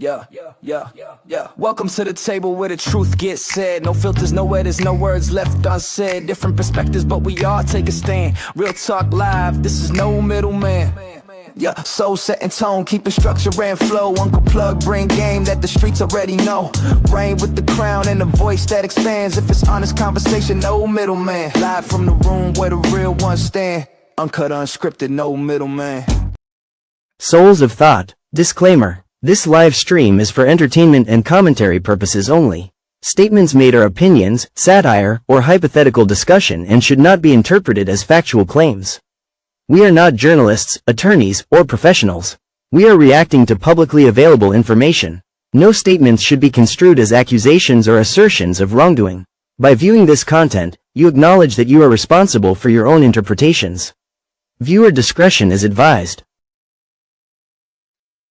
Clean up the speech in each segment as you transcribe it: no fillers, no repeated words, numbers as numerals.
Yeah. Welcome to the table where the truth gets said. No filters, nowhere, there's no words left unsaid. Different perspectives, but we all take a stand. Real talk live, this is no middleman. Yeah, soul setting tone, keeping structure and flow. Uncle Plug, bring game that the streets already know. Reign with the crown and the voice that expands. If it's honest conversation, no middleman. Live from the room where the real ones stand. Uncut, unscripted, no middleman. Souls of Thought. Disclaimer. This live stream is for entertainment and commentary purposes only. Statements made are opinions, satire, or hypothetical discussion and should not be interpreted as factual claims. We are not journalists, attorneys, or professionals. We are reacting to publicly available information. No statements should be construed as accusations or assertions of wrongdoing. By viewing this content, you acknowledge that you are responsible for your own interpretations. Viewer discretion is advised.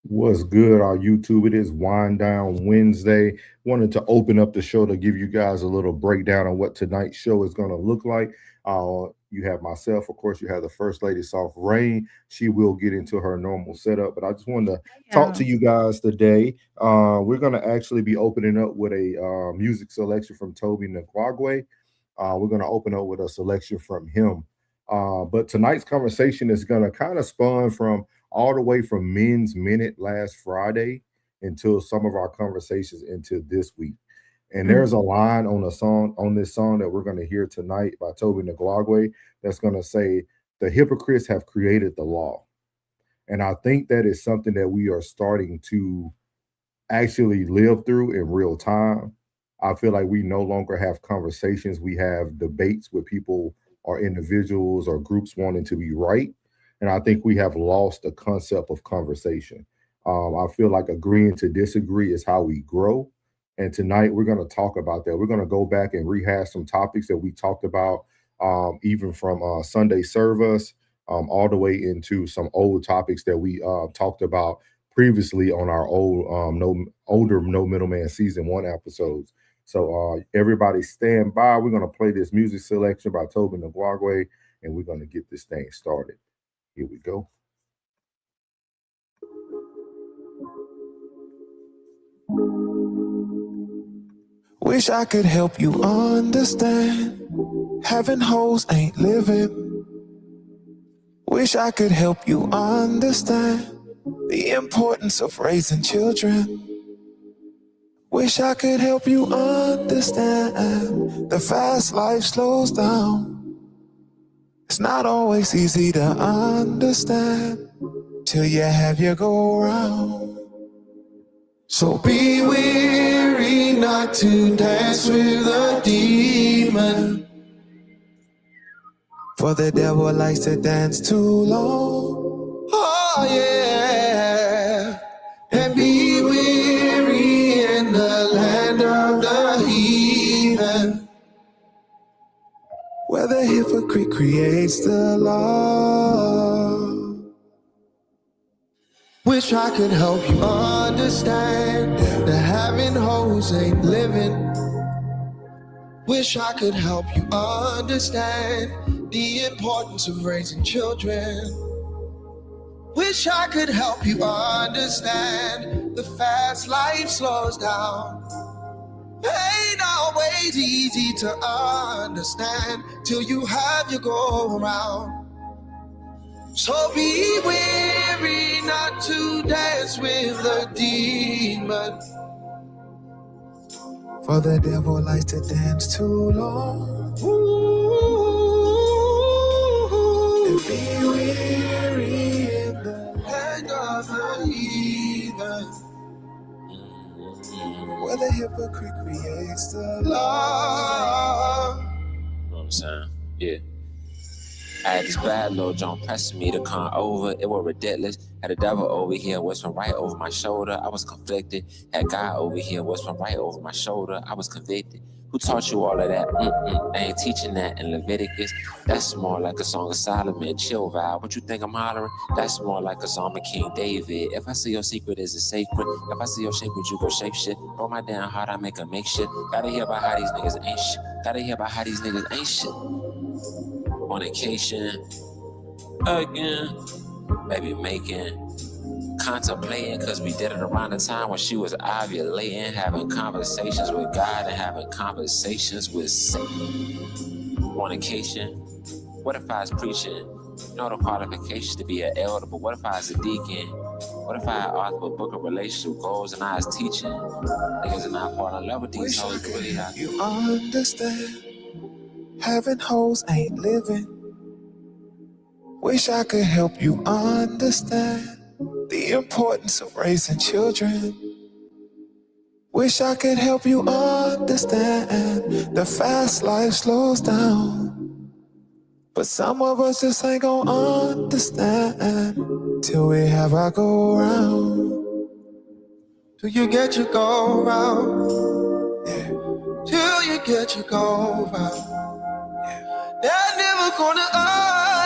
What's good, our YouTube? It is Wind Down Wednesday. Wanted to open up the show to give you guys a little breakdown on what tonight's show is going to look like. You have myself, of course, you have the First Lady, Soft Rain. She will get into her normal setup, but I just wanted to talk to you guys today. We're going to actually be opening up with a music selection from Toby Nkwagwe. We're going to open up with a selection from him. But tonight's conversation is going to kind of spawn from all the way from Men's Minute last Friday until some of our conversations into this week. And there's a line on this song that we're going to hear tonight by Toby Nkwagwe that's going to say, "The hypocrites have created the law." And I think that is something that we are starting to actually live through in real time. I feel like we no longer have conversations. We have debates with people or individuals or groups wanting to be right. And I think we have lost the concept of conversation. I feel like agreeing to disagree is how we grow. And tonight we're going to talk about that. We're going to go back and rehash some topics that we talked about, even from Sunday Service, all the way into some old topics that we talked about previously on our older No Middleman Season 1 episodes. So everybody stand by. We're going to play this music selection by Toby Nkwagwe, and we're going to get this thing started. Here we go. Wish I could help you understand. Having hoes ain't living. Wish I could help you understand the importance of raising children. Wish I could help you understand the fast life slows down. It's not always easy to understand till you have your go around. So be weary not to dance with a demon, for the devil likes to dance too long. Oh yeah. And be weary in the land of the heathen, where the hypocrite creates the law. Wish I could help you understand that having hoes ain't living. Wish I could help you understand the importance of raising children. Wish I could help you understand the fast life slows down. Ain't always easy to understand till you have your go around. So be weary not to dance with the demon, for the devil likes to dance too long. Ooh, and be weary in the land of the heathen, where the hypocrite creates the law. You know what I'm saying? Yeah. I had this bad little jump pressing me to come over. It was ridiculous. Had the devil over here whispering right over my shoulder. I was conflicted. Had God over here whispering right over my shoulder. I was convicted. Who taught you all of that? They ain't teaching that in Leviticus. That's more like a song of Solomon. Chill vibe. What you think I'm hollering? That's more like a song of King David. If I see your secret is a sacred. If I see your shape, would you go shape shit? Roll my damn heart, I make a make shit. Gotta hear about how these niggas ain't shit. Gotta hear about how these niggas ain't shit. Fornication again, baby making contemplating, cause we did it around the time when she was ovulating, having conversations with God and having conversations with Satan. Fornication. What if I was preaching? No, the qualifications to be an elder, but what if I was a deacon? What if I authored a book of relationship goals and I was teaching? Niggas are not falling in love with these hoes, but really not. You understand? Having hoes ain't living. Wish I could help you understand the importance of raising children. Wish I could help you understand the fast life slows down. But some of us just ain't gon' understand till we have our go round. Till you get your go round. Yeah. Till you get your go round. They're never gonna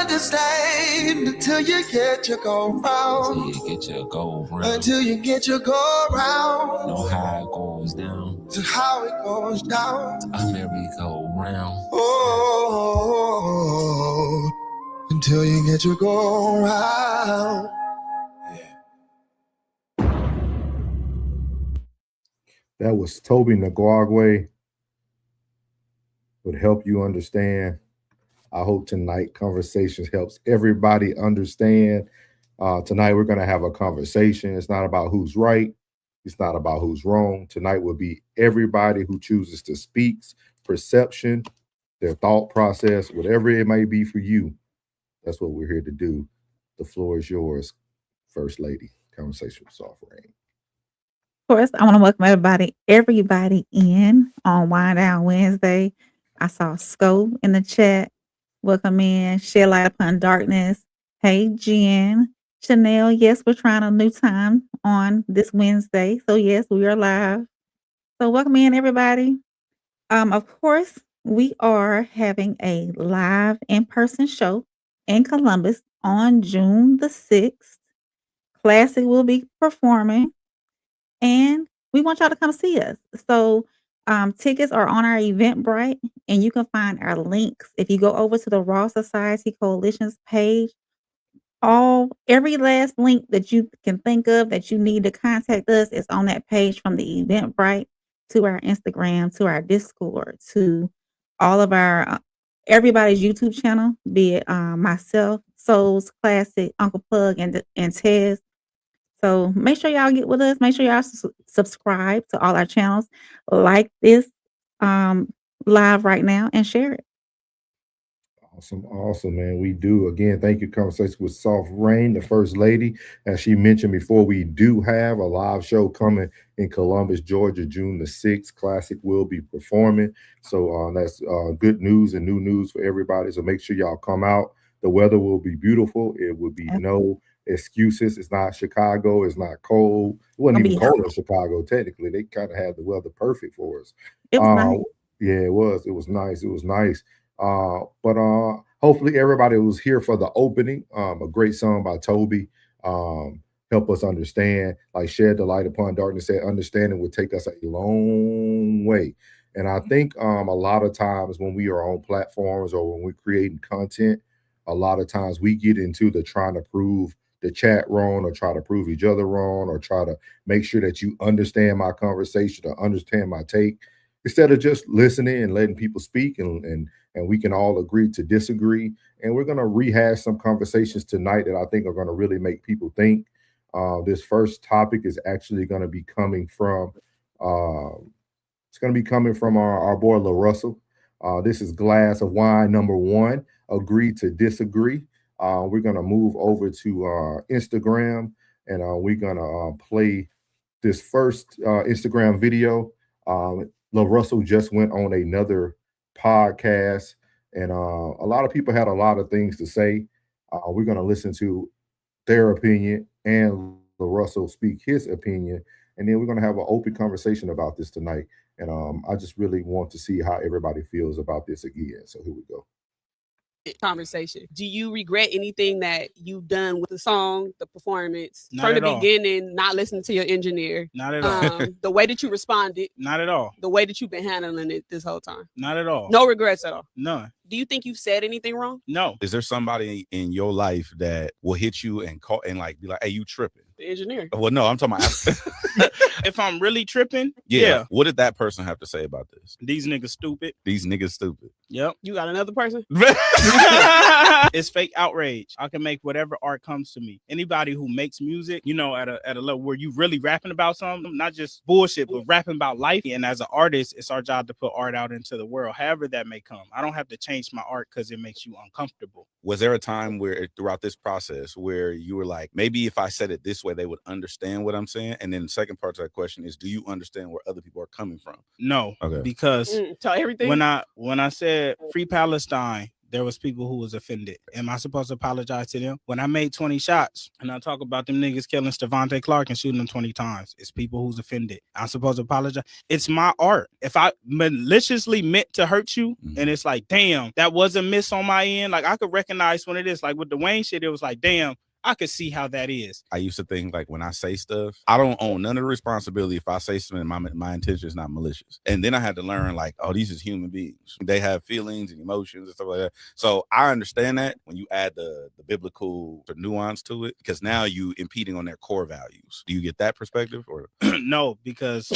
understand until you get your go round. Until you get your go round. Until you get your go round. Know how it goes down. To how it goes down. A merry-go-round. Oh, until you get your go round. That was Toby Naguagwe. Would help you understand. I hope tonight conversations helps everybody understand. Tonight we're going to have a conversation. It's not about who's right. It's not about who's wrong. Tonight will be everybody who chooses to speak's perception, their thought process, whatever it may be for you. That's what we're here to do. The floor is yours, First Lady. Conversation with Soft Rain. Of course, I want to welcome everybody in on Wind Down Wednesday. I saw Sco in the chat. Welcome in. Shed Light Upon Darkness. Hey, Jen. Chanel, yes, we're trying a new time on this Wednesday. So, yes, we are live. So, welcome in, everybody. Of course, we are having a live in-person show in Columbus on June the 6th. Classic will be performing, and we want y'all to come see us. So, tickets are on our Eventbrite, and you can find our links. If you go over to the Raw Society Coalition's page, every last link that you can think of that you need to contact us is on that page, from the Eventbrite to our Instagram, to our Discord, to all of our everybody's YouTube channel, be it myself, Souls, Classic, Uncle Plug, and Tez. So make sure y'all get with us. Make sure y'all subscribe to all our channels, like this live right now, and share it. Awesome, man. We do. Again, thank you. Conversation with Soft Rain, the First Lady. As she mentioned before, we do have a live show coming in Columbus, Georgia, June the 6th. Classic will be performing. So that's good news and new news for everybody. So make sure y'all come out. The weather will be beautiful. It will be no excuses. It's not Chicago. It's not cold. It wasn't even cold in Chicago, technically. They kind of had the weather perfect for us. It was nice. Yeah, it was. It was nice. It was nice. But hopefully everybody was here for the opening. A great song by Toby. Help us understand, like Shed the Light Upon Darkness said, understanding would take us a long way. And I think a lot of times when we are on platforms or when we're creating content, a lot of times we get into the trying to prove the chat wrong, or try to prove each other wrong, or try to make sure that you understand my conversation or understand my take, instead of just listening and letting people speak, and we can all agree to disagree. And we're going to rehash some conversations tonight that I think are going to really make people think. This first topic is actually going to be coming from our boy LaRussell. This is Glass of Wine number 1, Agree to Disagree. We're going to move over to Instagram, and we're going to play this first Instagram video. LaRussell just went on another podcast, and a lot of people had a lot of things to say. We're going to listen to their opinion and LaRussell speak his opinion, and then we're going to have an open conversation about this tonight. And I just really want to see how everybody feels about this again. So here we go. Conversation. Do you regret anything that you've done with the song, the performance, Not from at the all. beginning, not listening to your engineer? Not at all. The way that you responded, Not at all. the way that you've been handling it this whole time? Not at all. No regrets at all? None. Do you think you've said anything wrong? No. Is there somebody in your life that will hit you and call and like be like, hey, you tripping? The engineer. Well, no, I'm talking about if I'm really tripping, yeah. What did that person have to say about this? These niggas stupid. These niggas stupid. Yep. You got another person? It's fake outrage. I can make whatever art comes to me. Anybody who makes music, you know, at a level where you really rapping about something, not just bullshit, but rapping about life. And as an artist, it's our job to put art out into the world, however that may come. I don't have to change my art because it makes you uncomfortable. Was there a time where throughout this process where you were like, maybe if I said it this way, they would understand what I'm saying? And then the second part to that question is, do you understand where other people are coming from? No, okay. Because tell everything. When I said free Palestine, there was people who was offended. Am I supposed to apologize to them? When I made 20 shots and I talk about them niggas killing Stevante Clark and shooting him 20 times, it's people who's offended. I'm supposed to apologize. It's my art. If I maliciously meant to hurt you and it's like, damn, that was a miss on my end. Like I could recognize when it is. Like with the Wayne shit, it was like, damn, I could see how that is. I used to think like when I say stuff, I don't own none of the responsibility if I say something, my intention is not malicious. And then I had to learn like, oh, these is human beings. They have feelings and emotions and stuff like that. So I understand that when you add the biblical nuance to it, because now you impeding on their core values. Do you get that perspective or? No, because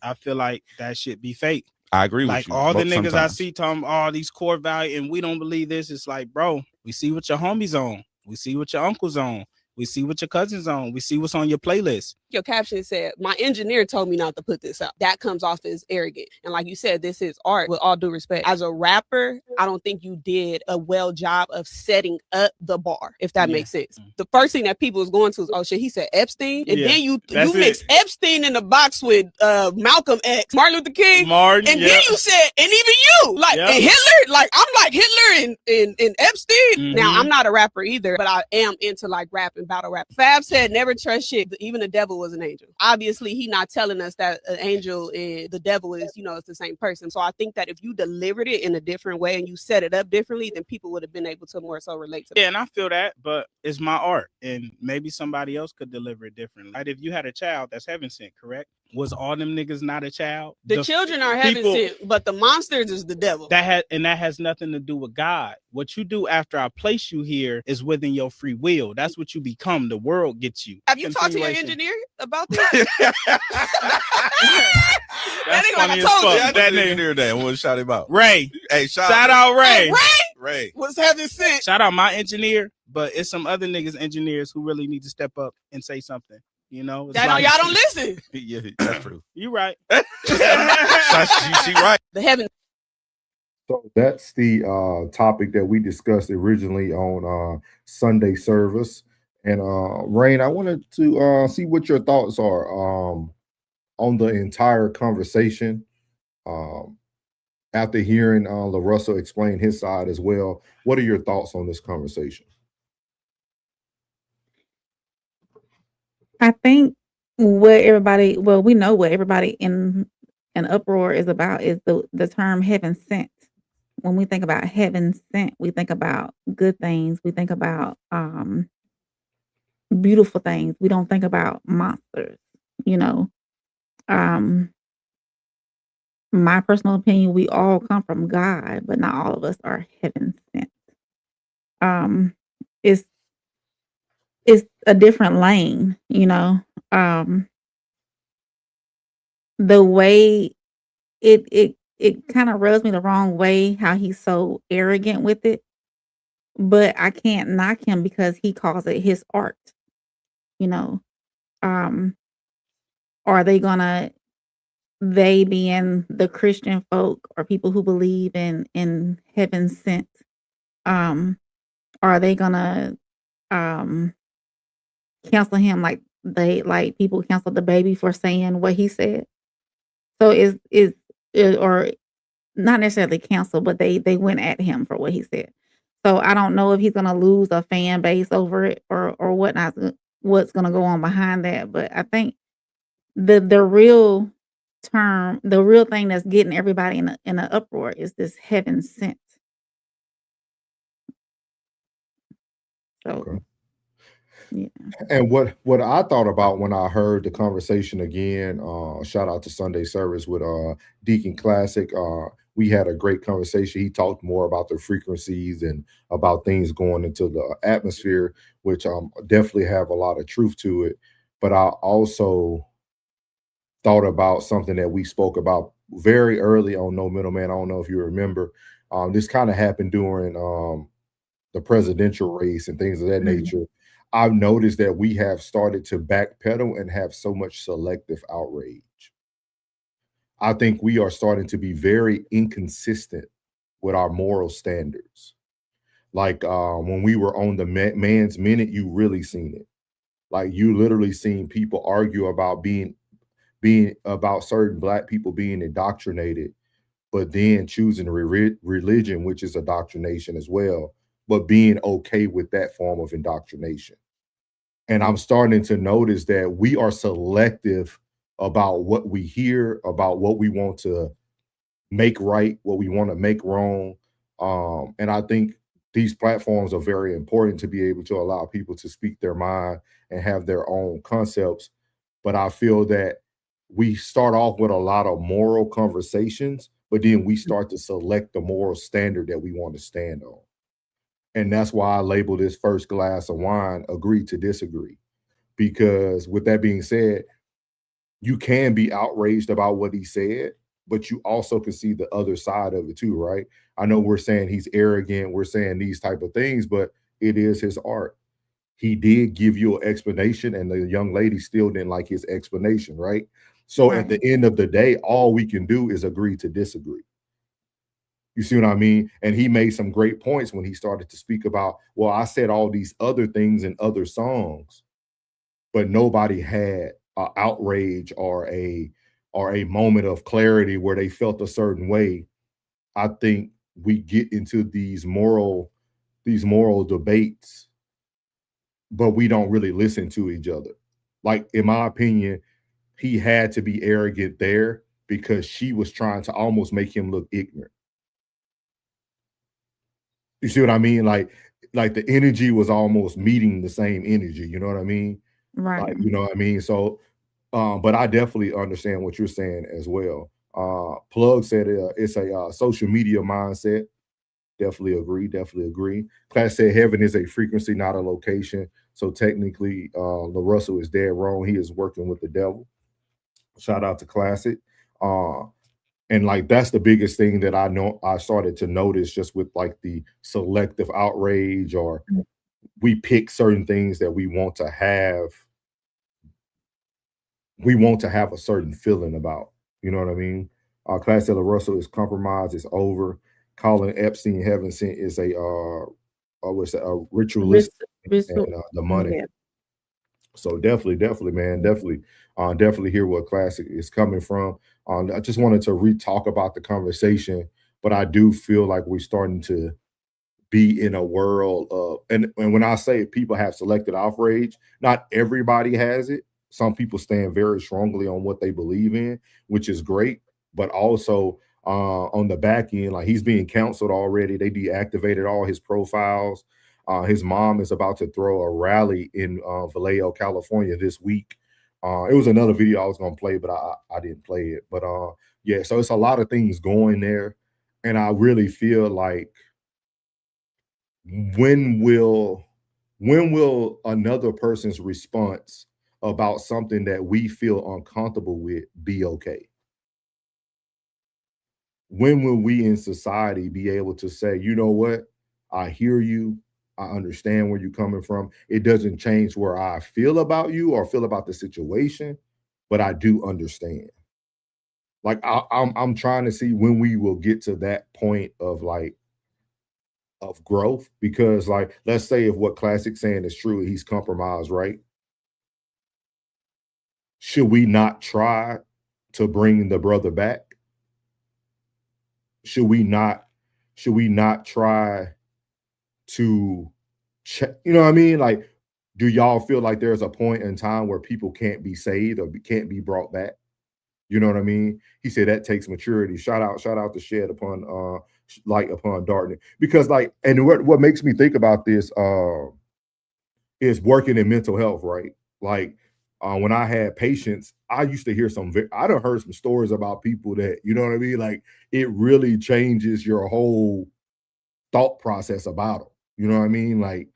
I feel like that shit be fake. I agree with like you. All the niggas sometimes. I see talking all these core values and we don't believe this. It's like, bro, we see what your homies on. We see what your uncle's on. We see what your cousin's on. We see what's on your playlist. Your caption said, my engineer told me not to put this out. That comes off as arrogant. And like you said, this is art with all due respect. As a rapper, I don't think you did a well job of setting up the bar, if that makes sense. The first thing that people was going to is, oh shit, he said Epstein. And then you mix Epstein in the box with Malcolm X, Martin Luther King. Martin, and then you said, and even you, like, and Hitler, like, I'm like Hitler and Epstein. Now, I'm not a rapper either, but I am into like rap and battle rap. Fab said, never trust shit. Even the devil was an angel. Obviously, he not telling us that an angel and the devil is, it's the same person. So I think that if you delivered it in a different way and you set it up differently, then people would have been able to more so relate to it. Yeah, and I feel that, but it's my art. And maybe somebody else could deliver it differently. Like if you had a child that's heaven sent, correct? Was all them niggas not a child? The children are heaven sent, but the monsters is the devil. That has nothing to do with God. What you do after I place you here is within your free will. That's what you become. The world gets you. Have you talked to your engineer about this? That's funny as fuck. That nigga near that. We'll shout him out. Ray. Hey, shout out Ray. Hey, Ray. What's heaven sent? Shout out my engineer, but it's some other niggas engineers who really need to step up and say something. Y'all don't listen. Yeah, that's true. You right. she right. The heaven. So that's the topic that we discussed originally on Sunday service. And Rain, I wanted to see what your thoughts are on the entire conversation. After hearing LaRussell explain his side as well, what are your thoughts on this conversation? I think we know what everybody in an uproar is about is the term heaven sent. When we think about heaven sent, we think about good things. We think about beautiful things. We don't think about monsters, My personal opinion, we all come from God, but not all of us are heaven sent. It's a different lane, the way it kind of rubs me the wrong way how he's so arrogant with it, but I can't knock him because he calls it his art. Are they gonna, they being the Christian folk or people who believe in heaven sent, are they gonna cancel him like people canceled the baby for saying what he said? So is or not necessarily cancel, but they went at him for what he said. So I don't know if he's gonna lose a fan base over it or whatnot, what's gonna go on behind that. But I think the real thing that's getting everybody in an uproar is this heaven sent. So okay. Yeah. And what I thought about when I heard the conversation again, shout out to Sunday service with Deacon Classic, we had a great conversation. He talked more about the frequencies and about things going into the atmosphere, which definitely have a lot of truth to it. But I also thought about something that we spoke about very early on No Middleman. I don't know if you remember. This kind of happened during the presidential race and things of that nature. I've noticed that we have started to backpedal and have so much selective outrage. I think we are starting to be very inconsistent with our moral standards. Like when we were on the man's minute, you really seen it. Like you literally seen people argue about being about certain Black people being indoctrinated, but then choosing religion, which is indoctrination as well, but being okay with that form of indoctrination. And I'm starting to notice that we are selective about what we hear, about what we want to make right, what we want to make wrong. And I think these platforms are very important to be able to allow people to speak their mind and have their own concepts. But I feel that we start off with a lot of moral conversations, but then we start to select the moral standard that we want to stand on. And that's why I label this first glass of wine agree to disagree. Because with that being said, you can be outraged about what he said, but you also can see the other side of it too, right? I know we're saying he's arrogant, we're saying these type of things, but it is his art. He did give you an explanation, and the young lady still didn't like his explanation, right? So at the end of the day, all we can do is agree to disagree. You see what I mean? And he made some great points when he started to speak about, well, I said all these other things in other songs, but nobody had an outrage or a moment of clarity where they felt a certain way. I think we get into these moral debates, but we don't really listen to each other. Like, in my opinion, he had to be arrogant there because she was trying to almost make him look ignorant. You see what I mean? Like the energy was almost meeting the same energy. You know what I mean? Right. Like, you know what I mean? So, but I definitely understand what you're saying as well. Plug said it's a social media mindset. Definitely agree. Class said heaven is a frequency, not a location. So technically, LaRussell is dead wrong. He is working with the devil. Shout out to Classic. And like that's the biggest thing that I started to notice just with like the selective outrage, or we pick certain things that we want to have. We want to have a certain feeling about. You know what I mean? Class said LaRussell is compromised. It's over. Calling Epstein heaven sent is a ritualistic and the money. Yeah. So definitely, man, definitely hear what Classic is coming from. I just wanted to re-talk about the conversation, but I do feel like we're starting to be in a world of, and when I say people have selected outrage, not everybody has it. Some people stand very strongly on what they believe in, which is great, but also on the back end, like he's being canceled already. They deactivated all his profiles. His mom is about to throw a rally in Vallejo, California this week. It was another video I was going to play, but I didn't play it. But yeah, so it's a lot of things going there. And I really feel like when will another person's response about something that we feel uncomfortable with be okay? When will we in society be able to say, you know what, I hear you, I understand where you're coming from. It doesn't change where I feel about you or feel about the situation, but I do understand. Like I'm trying to see when we will get to that point of like of growth, because like let's say if what Classic's saying is true, he's compromised, right? Should we not try to bring the brother back? Should we not try to check, you know what I mean? Like, do y'all feel like there's a point in time where people can't be saved or can't be brought back? You know what I mean? He said that takes maturity. Shout out to Shed upon light upon darkness. Because like, and what makes me think about this is working in mental health, right? Like When I had patients, I used to hear I done heard some stories about people that, you know what I mean? Like, it really changes your whole thought process about them. You know what I mean? Like,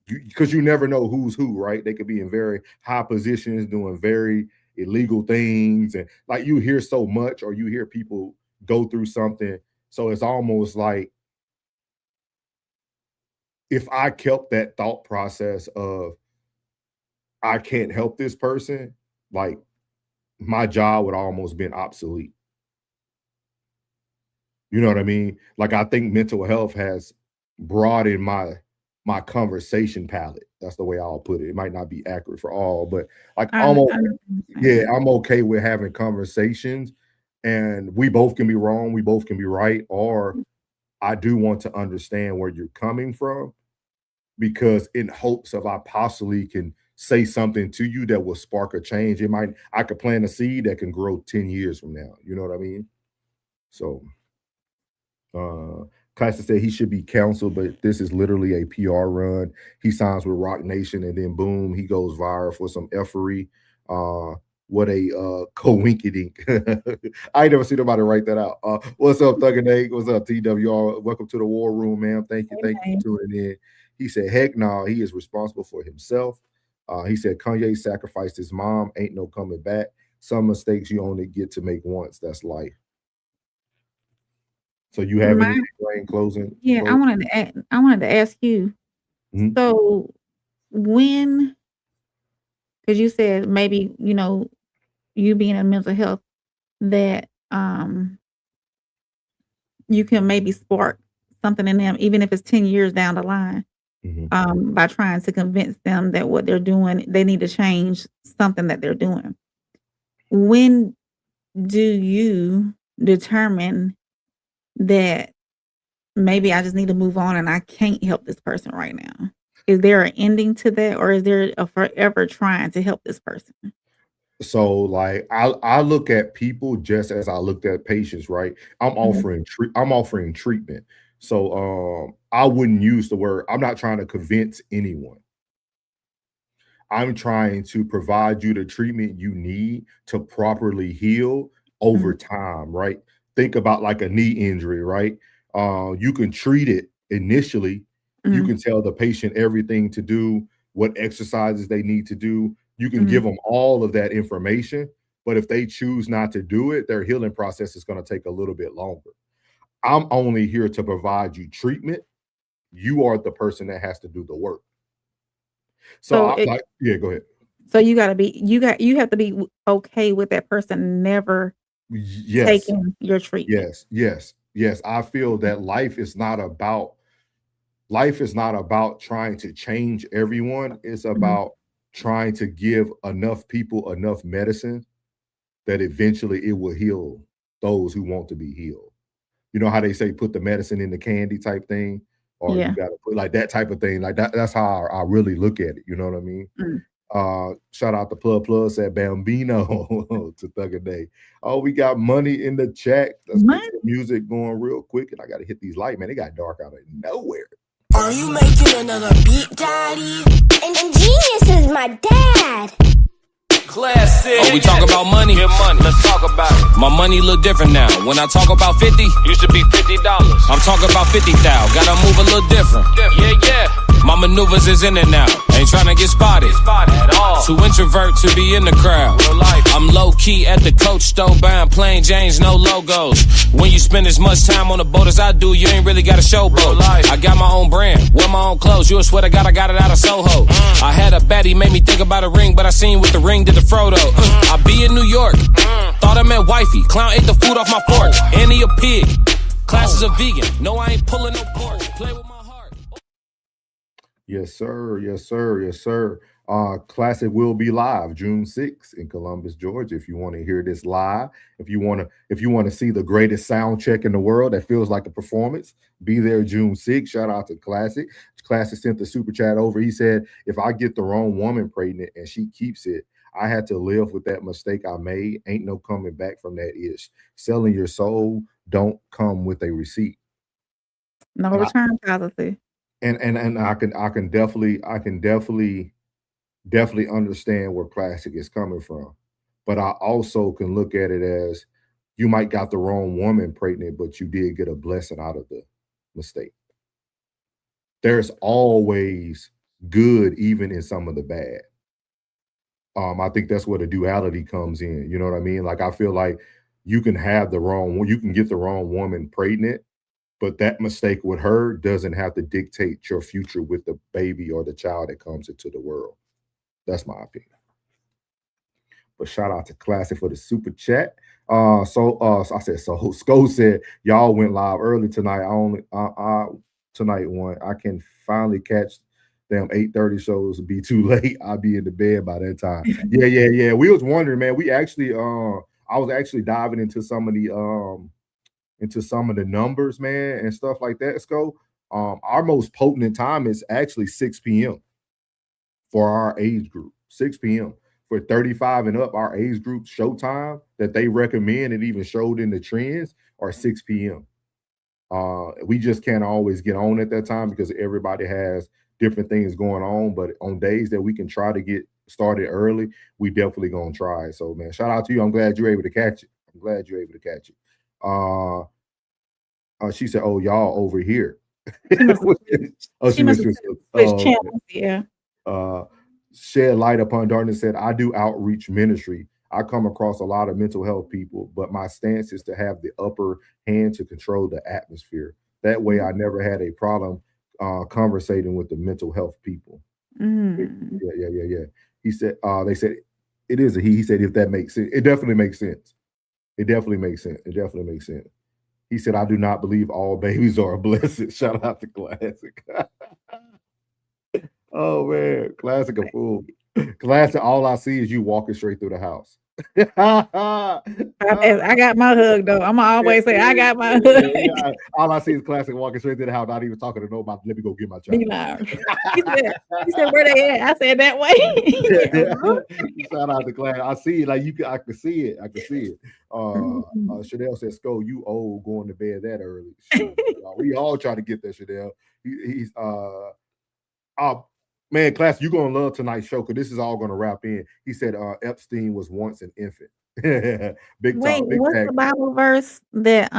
because you never know who's who, right? They could be in very high positions doing very illegal things. And like, you hear so much, or you hear people go through something. So it's almost like, if I kept that thought process of, I can't help this person, like, my job would almost been obsolete. You know what I mean? Like, I think mental health has broadened my conversation palette. That's the way I'll put it. It might not be accurate for all, but like, I'm okay with having conversations, and we both can be wrong, we both can be right, or I do want to understand where you're coming from, because in hopes of I possibly can say something to you that will spark a change. I could plant a seed that can grow 10 years from now. You know what I mean? So Classic said he should be counseled, but this is literally a PR run. He signs with Rock Nation, and then boom, he goes viral for some effery. What a coinkydink. I ain't never seen nobody write that out. What's up, Thug and Egg? What's up, TWR? Welcome to the War Room, man. Thank you for tuning in. He said, heck no, he is responsible for himself. He said Kanye sacrificed his mom, ain't no coming back. Some mistakes you only get to make once. That's life. So you have any brain closing? Yeah, I wanted to ask you. Mm-hmm. So when, because you said maybe, you know, you being in mental health, that you can maybe spark something in them, even if it's 10 years down the line, by trying to convince them that what they're doing, they need to change something that they're doing. When do you determine that maybe I just need to move on and I can't help this person right now? Is there an ending to that, or is there a forever trying to help this person? So like, I look at people just as I looked at patients, right? I'm offering treatment. So I wouldn't use the word, I'm not trying to convince anyone. I'm trying to provide you the treatment you need to properly heal over time, right? Think about like a knee injury, right? You can treat it initially. You can tell the patient everything to do, what exercises they need to do. You can give them all of that information, but if they choose not to do it, their healing process is going to take a little bit longer. I'm only here to provide you treatment. You are the person that has to do the work. So yeah, go ahead. So you have to be okay with that person never taking your treatment. Yes. I feel that life is not about trying to change everyone. It's about trying to give enough people enough medicine that eventually it will heal those who want to be healed. You know how they say put the medicine in the candy type thing, or you got to put like that type of thing. Like that's how I really look at it. You know what I mean? Shout out to Plug said Bambino to Thug a Day. Oh, we got money in the chat. Let's get the music going real quick, and I got to hit these lights, man. It got dark out of nowhere. Are you making another beat, Daddy? And Genius is my dad. Classic. Oh, we talk about money. Get money. Let's talk about it. My money look different now. When I talk about 50, used to be $50. I'm talking about 50,000. Gotta move a little different. Yeah. My maneuvers is in and out. Ain't trying to get spotted at all. Too introvert to be in the crowd. Real life. I'm low key at the coach store buying plain Janes, no logos. When you spend as much time on the boat as I do, you ain't really got a showboat. I got my own brand, wear my own clothes. You would swear to God I got it out of Soho. I had a baddie, made me think about a ring, but I seen with the ring did the Frodo. I be in New York, thought I meant wifey. Clown ate the food off my fork, and he a pig. Class is a vegan, no I ain't pulling no pork. Play with my heart. Yes, sir. Classic will be live June 6th in Columbus, Georgia. If you want to hear this live, if you want to see the greatest sound check in the world that feels like a performance, be there June 6th. Shout out to Classic. Classic sent the super chat over. He said, if I get the wrong woman pregnant and she keeps it, I had to live with that mistake I made. Ain't no coming back from that ish. Selling your soul don't come with a receipt. No return policy. And I can definitely definitely understand where Classic is coming from. But I also can look at it as you might got the wrong woman pregnant, but you did get a blessing out of the mistake. There's always good, even in some of the bad. I think that's where the duality comes in. You know what I mean? Like I feel like you can get the wrong woman pregnant, but that mistake with her doesn't have to dictate your future with the baby or the child that comes into the world. That's my opinion. But shout out to Classic for the super chat. So I said so. Sko said y'all went live early tonight. Tonight one. I can finally catch them 8:30 shows. Be too late. I'll be in the bed by that time. Yeah. We was wondering, man. We actually I was actually diving into some of the numbers, man, and stuff like that. Sko. Our most potent time is actually 6 p.m. for our age group. 6 p.m. For 35 and up, our age group showtime that they recommend and even showed in the trends are 6 p.m. We just can't always get on at that time because everybody has different things going on. But on days that we can try to get started early, we definitely gonna try. So, man, shout out to you. I'm glad you're able to catch it. She said, "Oh, y'all over here." She must switch channels. Yeah. Shed Light Upon Darkness said, I do outreach ministry. I come across a lot of mental health people, but my stance is to have the upper hand to control the atmosphere. That way I never had a problem conversating with the mental health people. Yeah. He said, they said, it is a he. He said, if that makes sense. It definitely makes sense. It definitely makes sense. He said, I do not believe all babies are a blessing. Shout out to Classic. Oh man, Classic a fool. Classic, all I see is you walking straight through the house. I got my hug though. I'm always say I got my hug. Yeah. All I see is Classic walking straight through the house, not even talking to nobody. Let me go get my child. He said, where they at? I said that way. Shout out to Classic. I see it. I can see it. Shadell says, Sko, you old going to bed that early. We all try to get that, Shadell. He's man, Class, you're gonna love tonight's show because this is all gonna wrap in. He said Epstein was once an infant. Big Wait, time. Big what's tag. the Bible verse that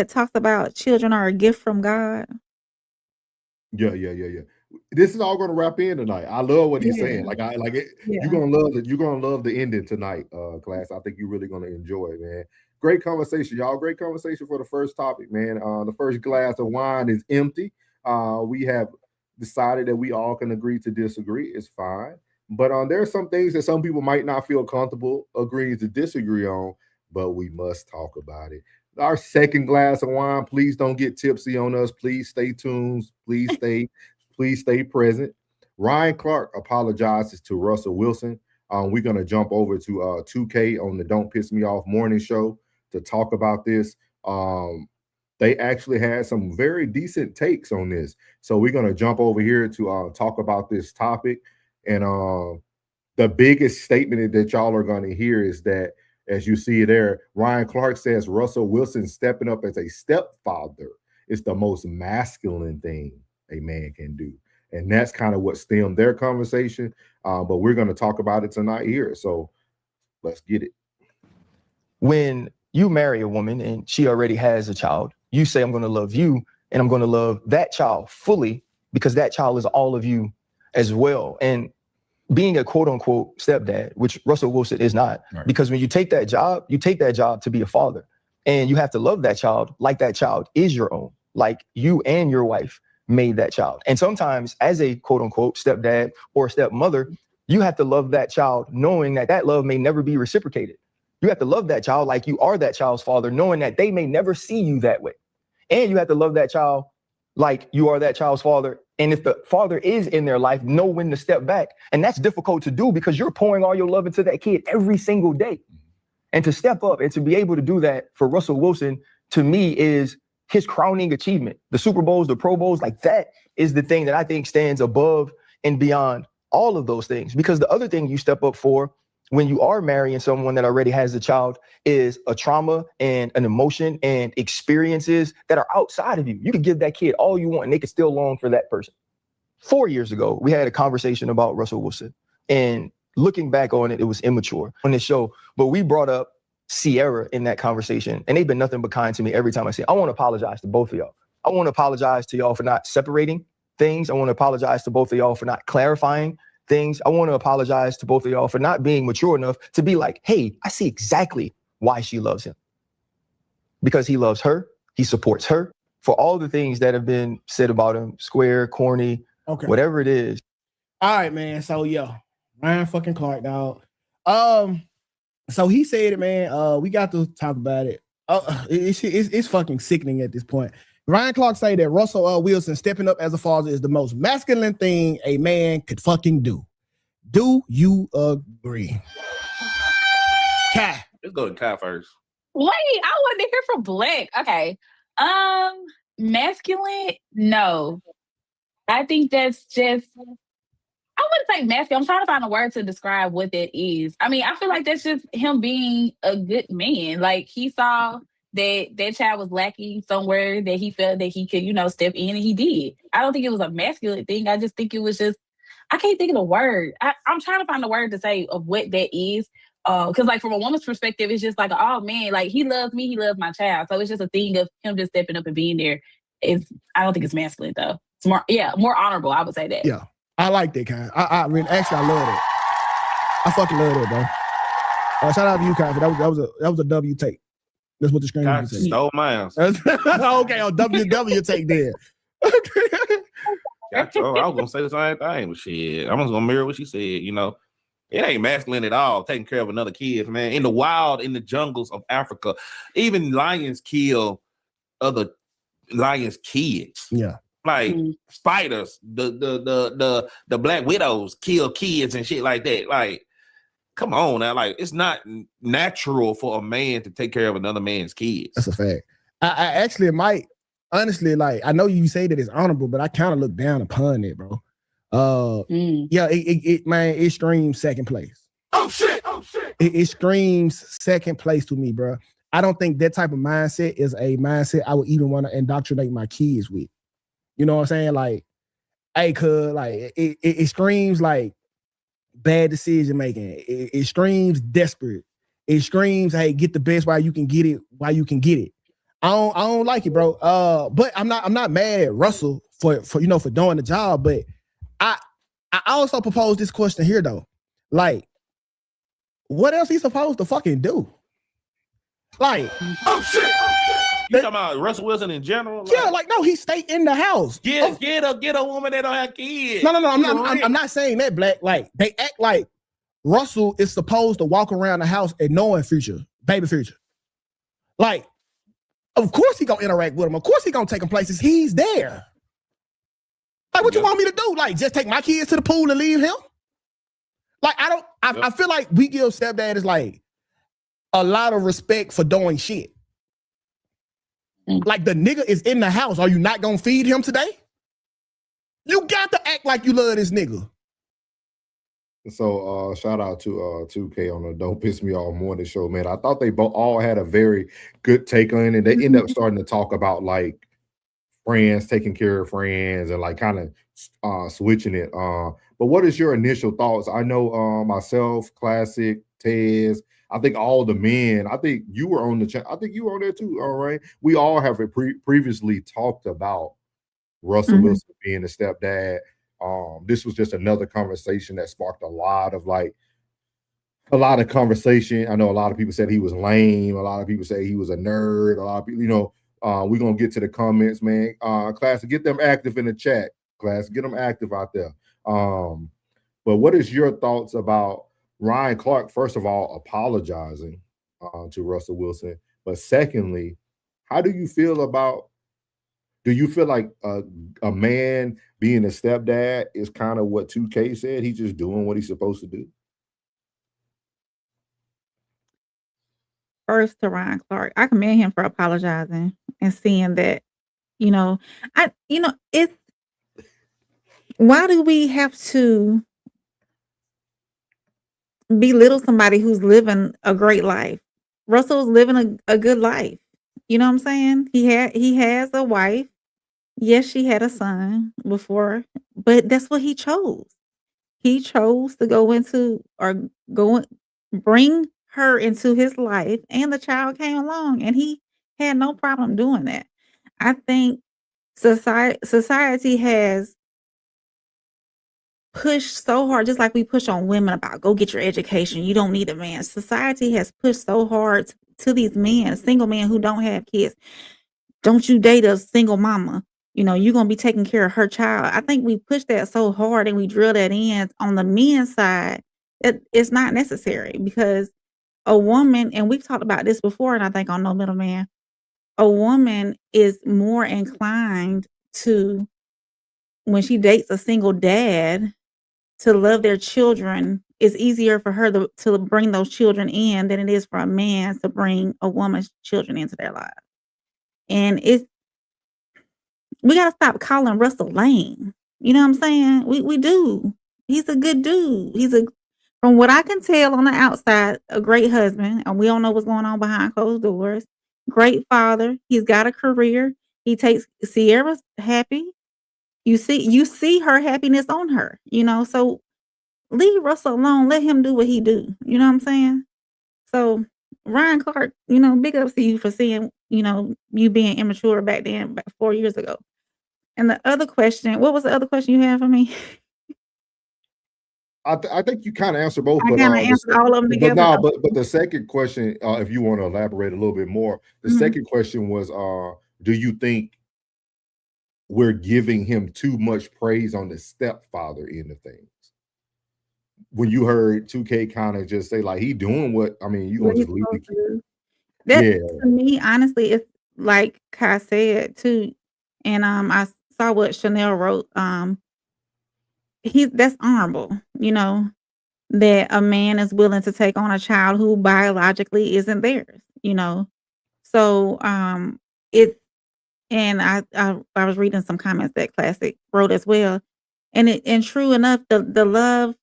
talks about children are a gift from God? Yeah. This is all gonna wrap in tonight. I love what he's saying. Like it. Yeah. You're gonna love the ending tonight, Class. I think you're really gonna enjoy it, man. Great conversation, y'all. Great conversation for the first topic, man. The first glass of wine is empty. We have decided that we all can agree to disagree. It's fine. But there are some things that some people might not feel comfortable agreeing to disagree on, but we must talk about it. Our second glass of wine, please don't get tipsy on us. Please stay tuned. Please stay present. Ryan Clark apologizes to Russell Wilson. We're going to jump over to 2K on the Don't Piss Me Off morning show to talk about this. They actually had some very decent takes on this. So we're going to jump over here to talk about this topic. And the biggest statement that y'all are going to hear is that, as you see there, Ryan Clark says Russell Wilson stepping up as a stepfather is the most masculine thing a man can do. And that's kind of what stemmed their conversation. But we're going to talk about it tonight here. So let's get it. When you marry a woman and she already has a child, you say, I'm going to love you and I'm going to love that child fully because that child is all of you as well. And being a quote unquote stepdad, which Russell Wilson is not, right. Because when you take that job to be a father and you have to love that child like that child is your own, like you and your wife made that child. And sometimes as a quote unquote stepdad or stepmother, you have to love that child knowing that that love may never be reciprocated. You have to love that child like you are that child's father, knowing that they may never see you that way. And you have to love that child like you are that child's father. And if the father is in their life, know when to step back. And that's difficult to do because you're pouring all your love into that kid every single day. And to step up and to be able to do that for Russell Wilson, to me, is his crowning achievement. The Super Bowls, the Pro Bowls, like that is the thing that I think stands above and beyond all of those things. Because the other thing you step up for when you are marrying someone that already has a child is a trauma and an emotion and experiences that are outside of you. You can give that kid all you want and they can still long for that person. 4 years ago, we had a conversation about Russell Wilson. And looking back on it, it was immature on this show. But we brought up Sierra in that conversation, and they've been nothing but kind to me every time I say, I want to apologize to both of y'all. I want to apologize to y'all for not separating things. I want to apologize to both of y'all for not clarifying things. I want to apologize to both of y'all for not being mature enough to be like, hey, I see exactly why she loves him. Because he loves her, he supports her. For all the things that have been said about him, square, corny, whatever it is. All right, man. So yeah, Ryan fucking Clark, dog. So he said it, man. We got to talk about it. It's fucking sickening at this point. Ryan Clark say that Russell Wilson stepping up as a father is the most masculine thing a man could fucking do. Do you agree? Kai. Let's go to Kai first. Wait, I wanted to hear from Black. Okay. Masculine? No. I think that's just, I wouldn't say masculine. I'm trying to find a word to describe what that is. I mean, I feel like that's just him being a good man. Like, he saw that child was lacking somewhere that he felt that he could, step in, and he did. I don't think it was a masculine thing. I just think it was just, I can't think of the word. I'm trying to find a word to say of what that is. Because like from a woman's perspective, it's just like, oh man, like he loves me, he loves my child. So it's just a thing of him just stepping up and being there. I don't think it's masculine though. It's more honorable. I would say that. Yeah, I like that kind. I mean, actually, I love it. I fucking love it, bro. Shout out to you, Kai. That was a W take. That's what the screen said. Stole mine. Okay, on WW take there. I was gonna say the same thing, but shit, I'm just gonna mirror what she said. It ain't masculine at all, taking care of another kid, man. In the wild, in the jungles of Africa, even lions kill other lions' kids. Yeah. Like spiders, the black widows kill kids and shit like that. Like, come on now. Like, it's not natural for a man to take care of another man's kids. That's a fact. I actually might, honestly, like, I know you say that it's honorable, but I kind of look down upon it, bro. Yeah, it screams second place. Oh shit. It screams second place to me, bro. I don't think that type of mindset is a mindset I would even want to indoctrinate my kids with. You know what I'm saying? Like, hey, cuz, like, it screams like bad decision making. It screams desperate. It screams, hey, get the best while you can get it. I don't like it, bro. But I'm not mad at Russell for doing the job, but I also propose this question here though. Like, what else he supposed to fucking do? Like, oh shit. You talking about Russell Wilson in general? Like, no, he stay in the house. Get a woman that don't have kids. No, I'm not saying that, Black. Like, they act like Russell is supposed to walk around the house and knowing baby future. Like, of course he gonna interact with him. Of course he gonna take him places. He's there. Like, what you want me to do? Like, just take my kids to the pool and leave him? Like, I feel like we give stepdad is like a lot of respect for doing shit. Like, the nigga is in the house. Are you not gonna feed him today? You got to act like you love this nigga. So shout out to 2K on the Don't Piss Me Off Morning Show, man. I thought they both all had a very good take on it, and they end up starting to talk about like friends taking care of friends and like kind of switching it. But what is your initial thoughts? I know myself, Classic, Tez, I think all the men, I think you were on the channel. I think you were on there too. All right. We all have previously talked about Russell Wilson being a stepdad. This was just another conversation that sparked a lot of conversation. I know a lot of people said he was lame. A lot of people say he was a nerd. A lot of people, we're going to get to the comments, man. Classic, get them active in the chat. Classic, get them active out there. But what is your thoughts about Ryan Clark, first of all, apologizing to Russell Wilson? But secondly, how do you feel like a man being a stepdad is kind of what 2K said? He's just doing what he's supposed to do? First, to Ryan Clark, I commend him for apologizing and seeing that, it's, why do we have to belittle somebody who's living a great life? Russell's living a good life. You know what I'm saying? He has a wife. Yes, she had a son before, but that's what he chose. he chose to bring her into his life, and the child came along, and he had no problem doing that. I think society has pushed so hard, just like we push on women about go get your education. You don't need a man. Society has pushed so hard to these men, single men who don't have kids. Don't you date a single mama? You're gonna be taking care of her child. I think we push that so hard and we drill that in on the men's side that it's not necessary, because a woman, and we've talked about this before, and I think on No Middleman, a woman is more inclined to, when she dates a single dad, to love their children. It's easier for her to bring those children in than it is for a man to bring a woman's children into their lives. And we gotta stop calling Russell lame. You know what I'm saying? We do. He's a good dude. From what I can tell on the outside, a great husband, and we don't know what's going on behind closed doors. Great father. He's got a career. He takes Sierra's happy. You see her happiness on her, so leave Russell alone. Let him do what he do. You know what I'm saying? So Ryan Clark, big ups to you for seeing, you being immature back then, back 4 years ago. And the other question, what was the other question you had for me? I think you kind of answered both, I but kind of answered all of them together. but the second question, if you want to elaborate a little bit more, the second question was, do you think we're giving him too much praise on the stepfather end of things? When you heard 2K kind of just say like he doing what, I mean, you gonna just leave the kid? That to me, honestly, it's like Kai said too, and I saw what Chanel wrote. That's honorable, that a man is willing to take on a child who biologically isn't theirs, So it's, and I was reading some comments that Classic wrote as well, and true enough, the love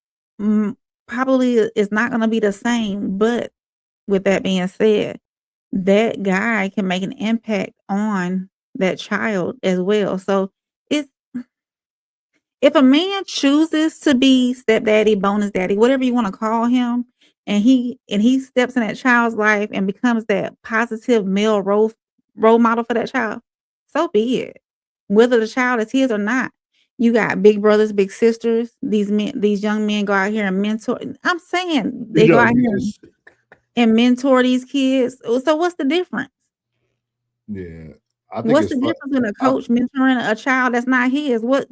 probably is not going to be the same. But with that being said, that guy can make an impact on that child as well. So it's, if a man chooses to be stepdaddy, bonus daddy, whatever you want to call him, and he steps in that child's life and becomes that positive male role model for that child, so be it. Whether the child is his or not. You got big brothers, big sisters. These young men go out here and mentor. I'm saying they go out here and mentor these kids. So what's the difference? Yeah. I think What's the difference in a coach mentoring a child that's not his? I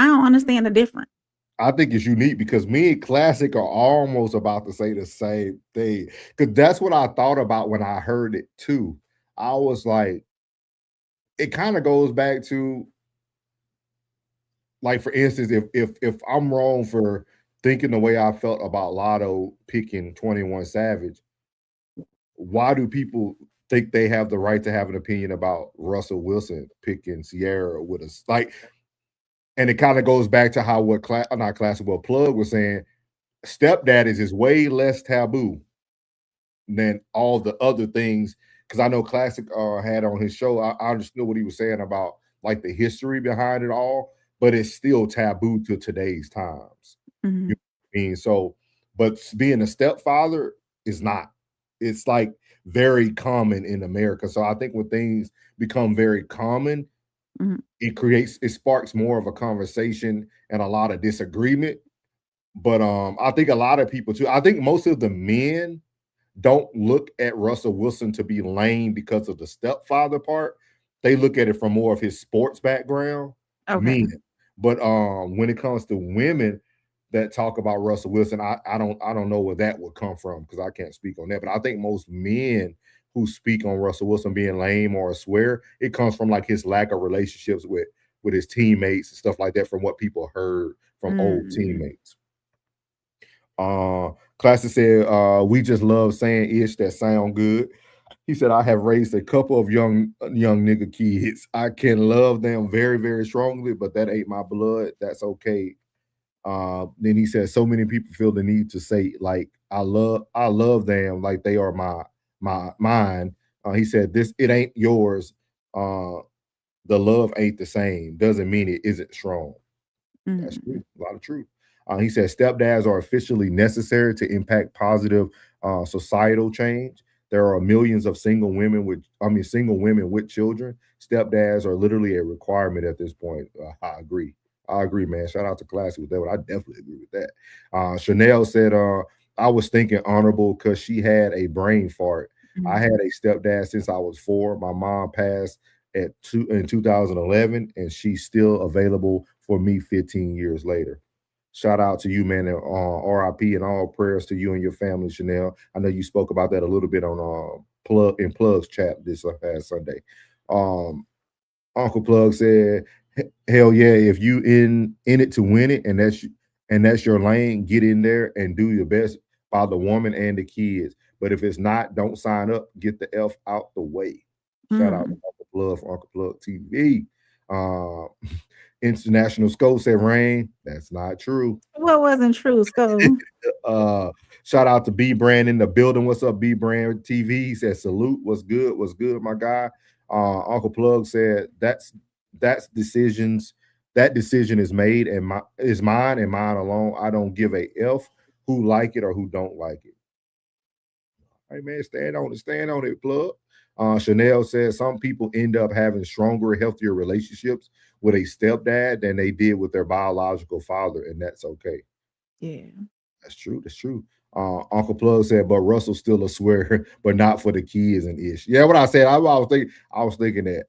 don't understand the difference. I think it's unique because me and Classic are almost about to say the same thing. Because that's what I thought about when I heard it too. I was like, it kind of goes back to, like, for instance, if I'm wrong for thinking the way I felt about Lotto picking 21 Savage, why do people think they have the right to have an opinion about Russell Wilson picking Sierra with us? Like, and it kind of goes back to how Plug was saying, stepdaddies is way less taboo than all the other things. Because I know Classic had on his show, I understood what he was saying about like the history behind it all, but it's still taboo to today's times. You know what I mean? So, but being a stepfather is not. It's like very common in America. So I think when things become very common, it sparks more of a conversation and a lot of disagreement. But I think a lot of people too, I think most of the men don't look at Russell Wilson to be lame because of the stepfather part. They look at it from more of his sports background. Okay. But when it comes to women that talk about Russell Wilson, I don't know where that would come from because I can't speak on that. But I think most men who speak on Russell Wilson being lame or a swear, it comes from like his lack of relationships with his teammates and stuff like that, from what people heard from old teammates. Classic said, we just love saying ish that sound good. He said, I have raised a couple of young nigga kids. I can love them very, very strongly, but that ain't my blood. That's okay. Then he said, so many people feel the need to say, like, I love them like they are mine. He said, it ain't yours. The love ain't the same. Doesn't mean it isn't strong. That's true. A lot of truth. He said stepdads are officially necessary to impact positive societal change. There are millions of single women with children. Stepdads are literally a requirement at this point. I agree, man. Shout out to Classy with that one. I definitely agree with that. Chanel said, I was thinking honorable because she had a brain fart. I had a stepdad since I was 4. My mom passed in 2011, and she's still available for me 15 years later. Shout out to you, man, and RIP and all prayers to you and your family, Chanel. I know you spoke about that a little bit on Plug's chat this past Sunday. Uncle Plug said, "Hell yeah, if you in it to win it, and that's your lane, get in there and do your best by the woman and the kids. But if it's not, don't sign up. Get the F out the way." Shout out to Uncle Plug for Uncle Plug TV. International Scope said rain. That's not true. What wasn't true, Scope? Shout out to B Brand in the building. What's up, B Brand TV? He said salute. What's good, my guy? Uncle Plug said that's decisions. That decision is made and is mine and mine alone. I don't give a F who like it or who don't like it. Hey man, stand on it, Plug. Chanel says some people end up having stronger, healthier relationships with a stepdad than they did with their biological father, and that's okay. Yeah, that's true. Uncle Plug said, but Russell's still a swear, but not for the kids and ish. Yeah, what I said, I was thinking that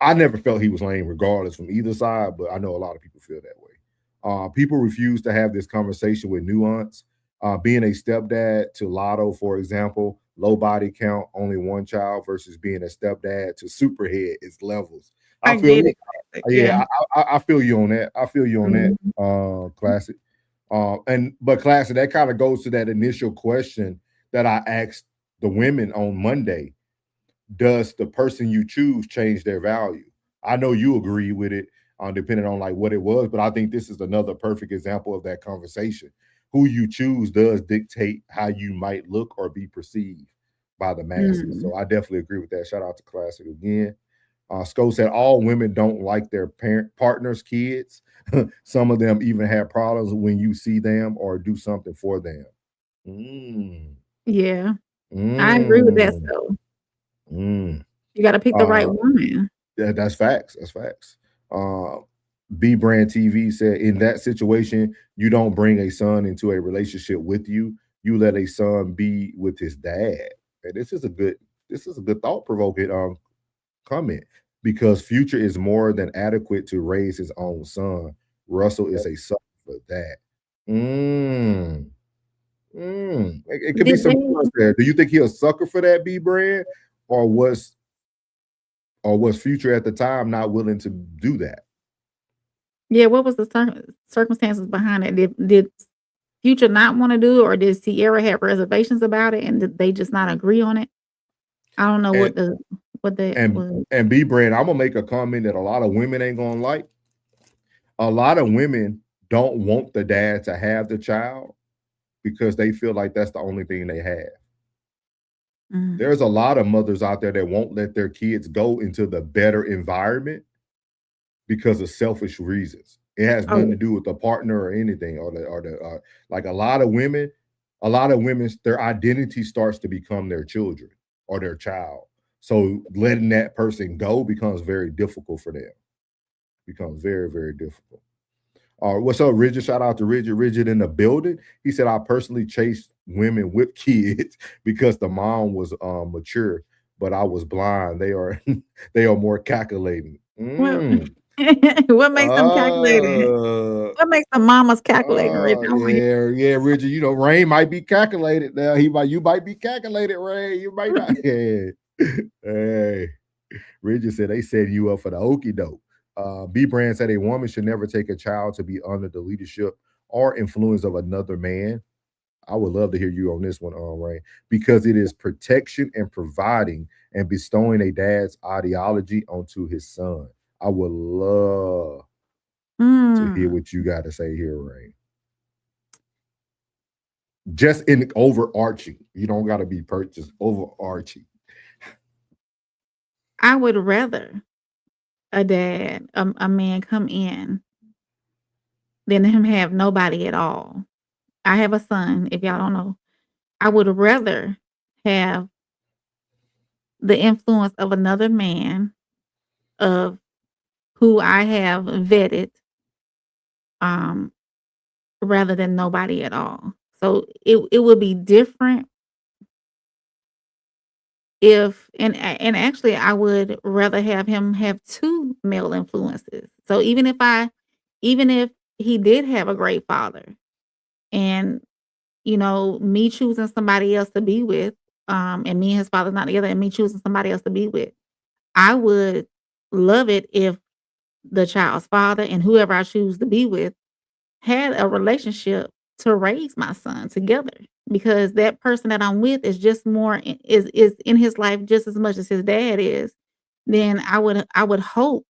I never felt he was lame regardless from either side, but I know a lot of people feel that way. People refuse to have this conversation with nuance. Being a stepdad to Lotto, for example, low body count, only one child, versus being a stepdad to Superhead is levels. I feel you. Yeah, I feel you on that. That, Classic. But Classic, that kind of goes to that initial question that I asked the women on Monday. Does the person you choose change their value? I know you agree with it, depending on like what it was, but I think this is another perfect example of that conversation. Who you choose does dictate how you might look or be perceived by the masses. So I definitely agree with that. Shout out to Classic again. Sco said all women don't like their partners' kids. Some of them even have problems when you see them or do something for them. Yeah, I agree with that. So you got to pick the right woman. Yeah, that's facts. B Brand TV said, in that situation, you don't bring a son into a relationship with you. You let a son be with his dad. And this is a good thought-provoking comment, because Future is more than adequate to raise his own son. Russell is a sucker for that. It could be some nuance there. Do you think he's a sucker for that, B Brand, or was Future at the time not willing to do that? Yeah, what was the circumstances behind it? Did Future not want to do it, or did Sierra have reservations about it, and did they just not agree on it? I don't know what was. And B Brand, I'm gonna make a comment that a lot of women ain't gonna like. A lot of women don't want the dad to have the child because they feel like that's the only thing they have. There's a lot of mothers out there that won't let their kids go into the better environment because of selfish reasons. It has nothing to do with the partner or anything, like a lot of women, their identity starts to become their children or their child. So letting that person go becomes very difficult for them. Becomes very, very difficult. What's up, Rigid? Shout out to Rigid. Rigid in the building. He said, I personally chased women with kids because the mom was mature, but I was blind. They are more calculating. What makes them calculating? What makes the mamas calculating, Richard? Yeah, Richard. You know, Rain might be calculated now. You might be calculated, Rain. You might not. Hey, Richard said they set you up for the okie doke. B Brand said a woman should never take a child to be under the leadership or influence of another man. I would love to hear you on this one, Rain, because it is protection and providing and bestowing a dad's ideology onto his son. I would love to hear what you got to say here, Rain. Just in overarching. You don't got to be purchased. Overarching. I would rather a man come in than him have nobody at all. I have a son, if y'all don't know. I would rather have the influence of another man, of who I have vetted, rather than nobody at all. So it would be different if, and actually I would rather have him have 2 male influences. So even if he did have a great father, and me choosing somebody else to be with, and me and his father's not together, and me choosing somebody else to be with, I would love it if the child's father and whoever I choose to be with had a relationship to raise my son together, because that person that I'm with is just more is in his life just as much as his dad is. Then I would hope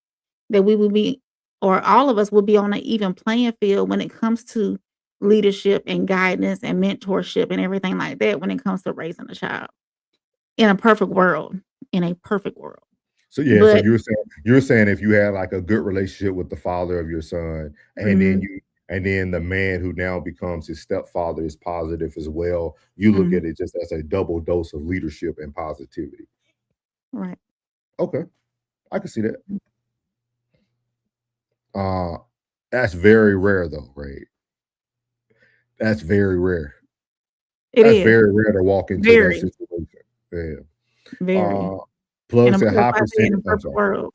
that we would be, or all of us would be, on an even playing field when it comes to leadership and guidance and mentorship and everything like that, when it comes to raising a child in a perfect world. So yeah, so But you're saying if you have like a good relationship with the father of your son, and then the man who now becomes his stepfather is positive as well, you look at it just as a double dose of leadership and positivity. Right. Okay, I can see that. That's very rare though, right? That's very rare. That's very rare to walk into that situation. Yeah. Very. Plug And said high like I said, in percentage. a perfect world.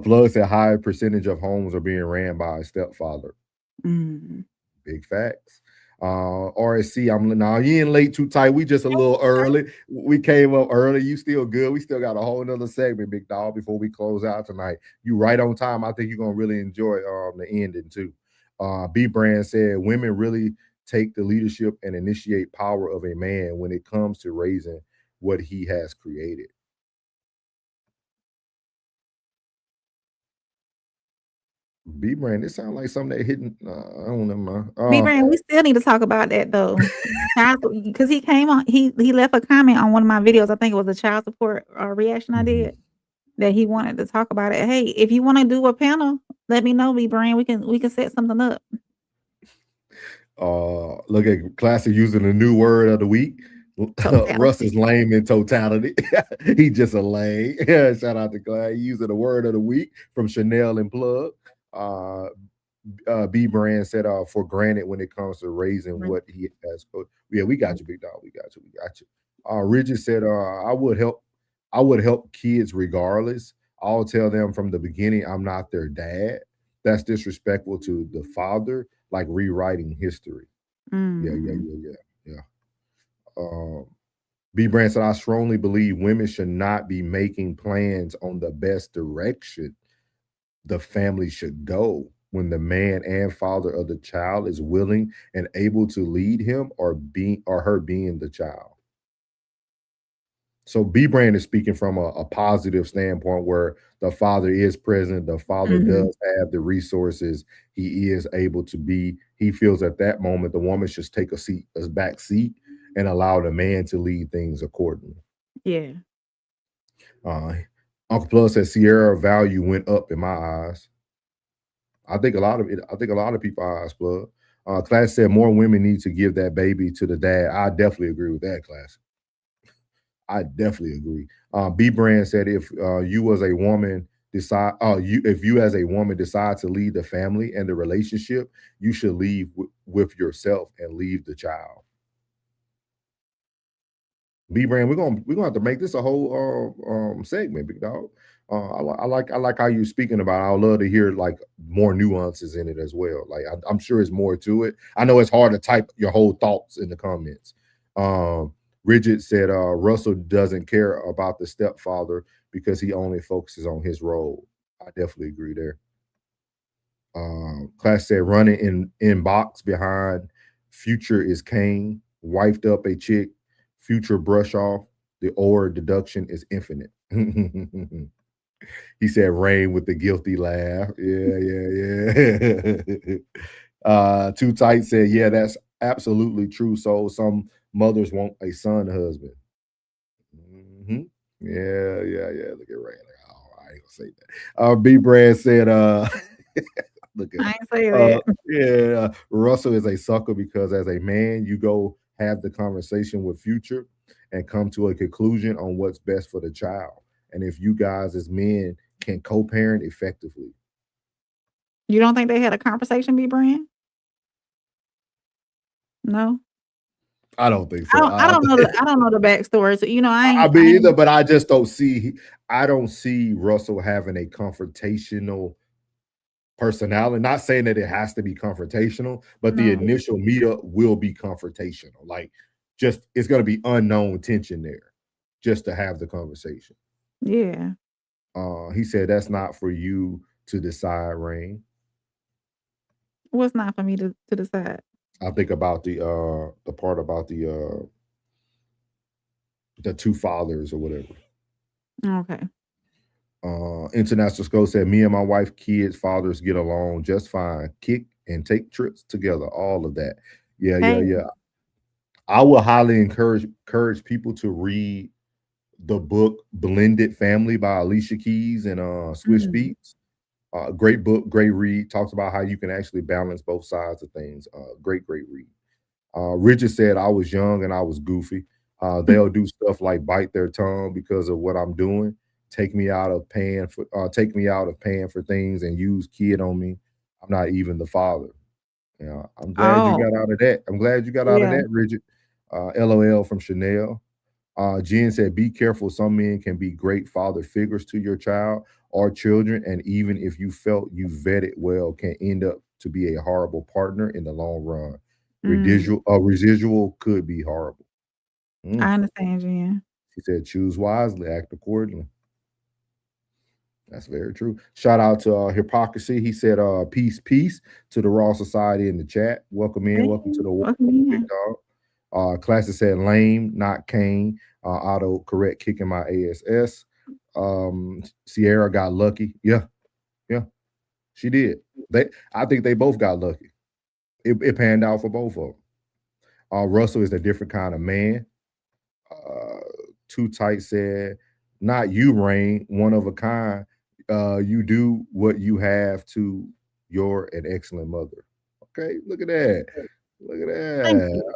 Plug said high percentage of homes are being ran by a stepfather. Mhm. Big facts. RSC, now you ain't late too tight. We just a little early. We came up early. You still good. We still got a whole nother segment, big dog, before we close out tonight. You right on time. I think you're gonna really enjoy the ending too. B Brand said women really take the leadership and initiate power of a man when it comes to raising what he has created. B Brand, this sounds like something that hitting. I don't know. B-Brand, we still need to talk about that though. Because he came on, he left a comment on one of my videos. I think it was a child support reaction I did, that he wanted to talk about it. Hey, if you want to do a panel, let me know, B-Brand. We can set something up. Look at Classic using a new word of the week. Russ is lame in totality. He just a lame. Shout out to Clay using the word of the week from Chanel and Plug. B Brand said for granted when it comes to raising what he has. Yeah, we got you, big dog. We got you. Rigid said I would help kids regardless. I'll tell them from the beginning I'm not their dad. That's disrespectful to the father, like rewriting history. Yeah. B Brand said I strongly believe women should not be making plans on the best direction the family should go when the man and father of the child is willing and able to lead him or her being the child. So B Brand is speaking from a positive standpoint where the father is present, the father does have the resources, he is able to be, he feels at that moment the woman should take a back seat and allow the man to lead things accordingly. Yeah. Uncle Plus says Sierra value went up in my eyes. I think a lot of people eyes, Plug. Class said more women need to give that baby to the dad. I definitely agree with that, Class. I definitely agree. B Brand said if you as a woman decide to lead the family and the relationship, you should leave with yourself and leave the child. B Brand, we're gonna have to make this a whole segment, big dog. I like how you're speaking about it. I would love to hear like more nuances in it as well. Like I'm sure it's more to it. I know it's hard to type your whole thoughts in the comments. Rigid said Russell doesn't care about the stepfather because he only focuses on his role. I definitely agree there. Class said running in box behind Future is Kane, wifed up a chick, Future brush off, the or deduction is infinite. He said rain with the guilty laugh. Yeah. Too Tight said, yeah, that's absolutely true. So some mothers want a son husband. Yeah. Look at Rain. Like, oh, I ain't gonna say that. B Brad said, Look at I ain't say that. yeah. Russell is a sucker because as a man, you go have the conversation with Future and come to a conclusion on what's best for the child. And if you guys as men can co-parent effectively. You don't think they had a conversation, B Brand? No. I don't think so. I don't know the backstory. So, I mean, either, but I just don't see. I don't see Russell having a confrontational personality. Not saying that it has to be confrontational, but the initial meetup will be confrontational. Like, just it's going to be unknown tension there, just to have the conversation. Yeah. He said that's not for you to decide, Rain. What's not for me to decide? I think about the part about the two fathers or whatever. Okay. International School said, me and my wife, kids, fathers get along just fine. Kick and take trips together. All of that. Yeah. I will highly encourage people to read the book Blended Family by Alicia Keys and Swiss Beats. Great book, great read. Talks about how you can actually balance both sides of things. Great read. Richard said, I was young and I was goofy. They'll do stuff like bite their tongue because of what I'm doing. Take me out of paying for things and use kid on me. I'm not even the father. I'm glad you got out of that. I'm glad you got out of that, Richard. LOL from Chanel. Jen said, be careful. Some men can be great father figures to your child or children, and even if you felt you vetted well, can end up to be a horrible partner in the long run. Residual could be horrible. I understand, Jen. She said, choose wisely, act accordingly. That's very true. Shout out to Hypocrisy. He said, peace to the Raw Society in the chat. Welcome in. Welcome to the war, big dog. Classic said lame, not Kane. Auto correct kicking my ASS. Sierra got lucky. Yeah, she did. I think they both got lucky. It panned out for both of them. Russell is a different kind of man. Too Tight said, not you, Rain, one of a kind. You do what you have to. You're an excellent mother. Okay, look at that.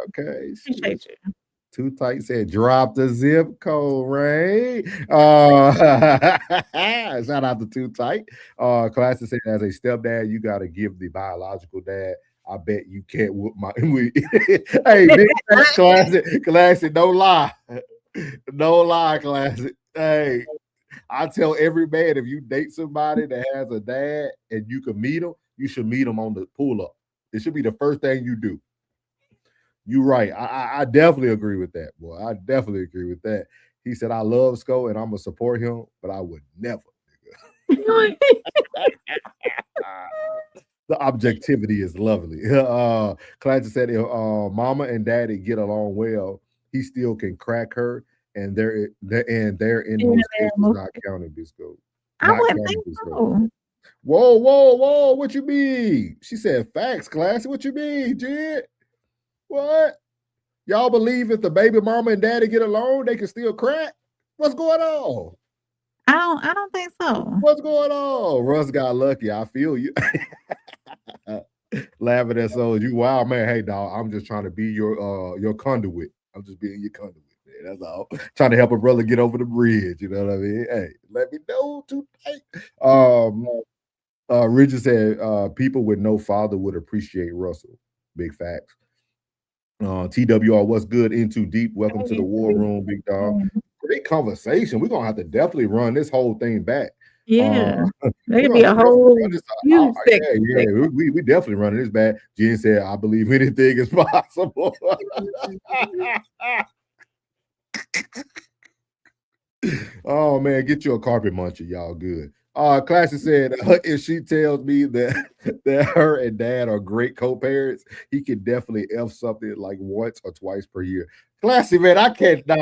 Okay. Appreciate you. Too Tight said, drop the zip code, Ray. Shout out to Too Tight. Classic said, as a stepdad, you got to give the biological dad. I bet you can't whoop my. Hey, big Classic, no lie. No lie, Classic. Hey, I tell every man, if you date somebody that has a dad and you can meet him, you should meet him on the pull-up. It should be the first thing you do. You're right. I definitely agree with that, boy. I definitely agree with that. He said, I love Sko and I'm going to support him, but I would never. The objectivity is lovely. Clancy said, if mama and daddy get along well, he still can crack her, and they're in those cases not counting Bisco. I wouldn't think so. Whoa. What you mean? She said, facts, Classy. What you mean, Jed? What? Y'all believe if the baby mama and daddy get along, they can still crack? What's going on? I don't think so. What's going on? Russ got lucky. I feel you. Laughing at so you wild man. Hey dog, I'm just trying to be your conduit. I'm just being your conduit, man. That's all. Trying to help a brother get over the bridge. You know what I mean? Hey, let me know Too Tight. Richard said people with no father would appreciate Russell. Big facts. TWR, what's good? Into deep. Welcome to the war room, big dog. Great conversation. We're gonna have to definitely run this whole thing back. Yeah, there could be a whole huge yeah. We definitely running this back. Jen said, "I believe anything is possible." Oh man, get you a carpet muncher, y'all. Good. Classy said, if she tells me that her and dad are great co-parents, he can definitely F something like once or twice per year. Classy, man, I can't. No,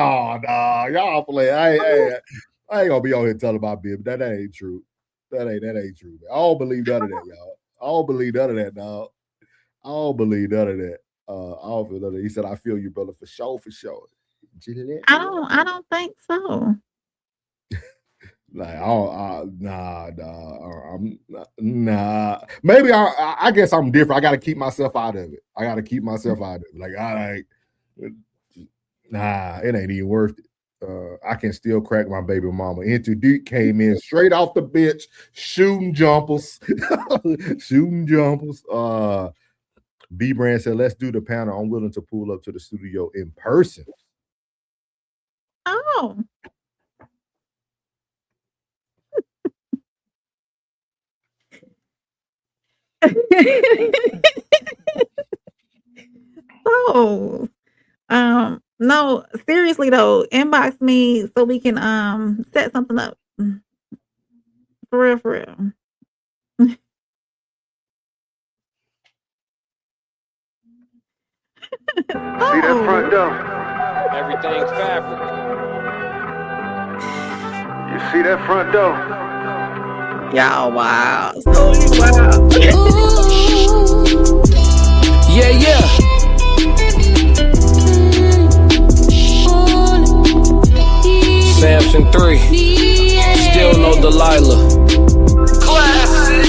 y'all play. I ain't gonna be on here telling my bib. That ain't true. That ain't true. Man. I don't believe none of that, y'all. I don't believe none of that, dog. I don't believe none of that. I don't feel none of that. He said, I feel you, brother, for sure. I don't think so. Like, nah. Maybe I guess I'm different. I got to keep myself out of it. Like, nah, it ain't even worth it. I can still crack my baby mama. Into Duke came in straight off the bench, shooting jumpers. B Brand said, let's do the panel. I'm willing to pull up to the studio in person. Oh. So, no, seriously though, inbox me so we can set something up. For real, for real. See that front door? Everything's fabric. You see that front door? Y'all wow. So wow. Yeah. Samson 3. Still no Delilah. Classic.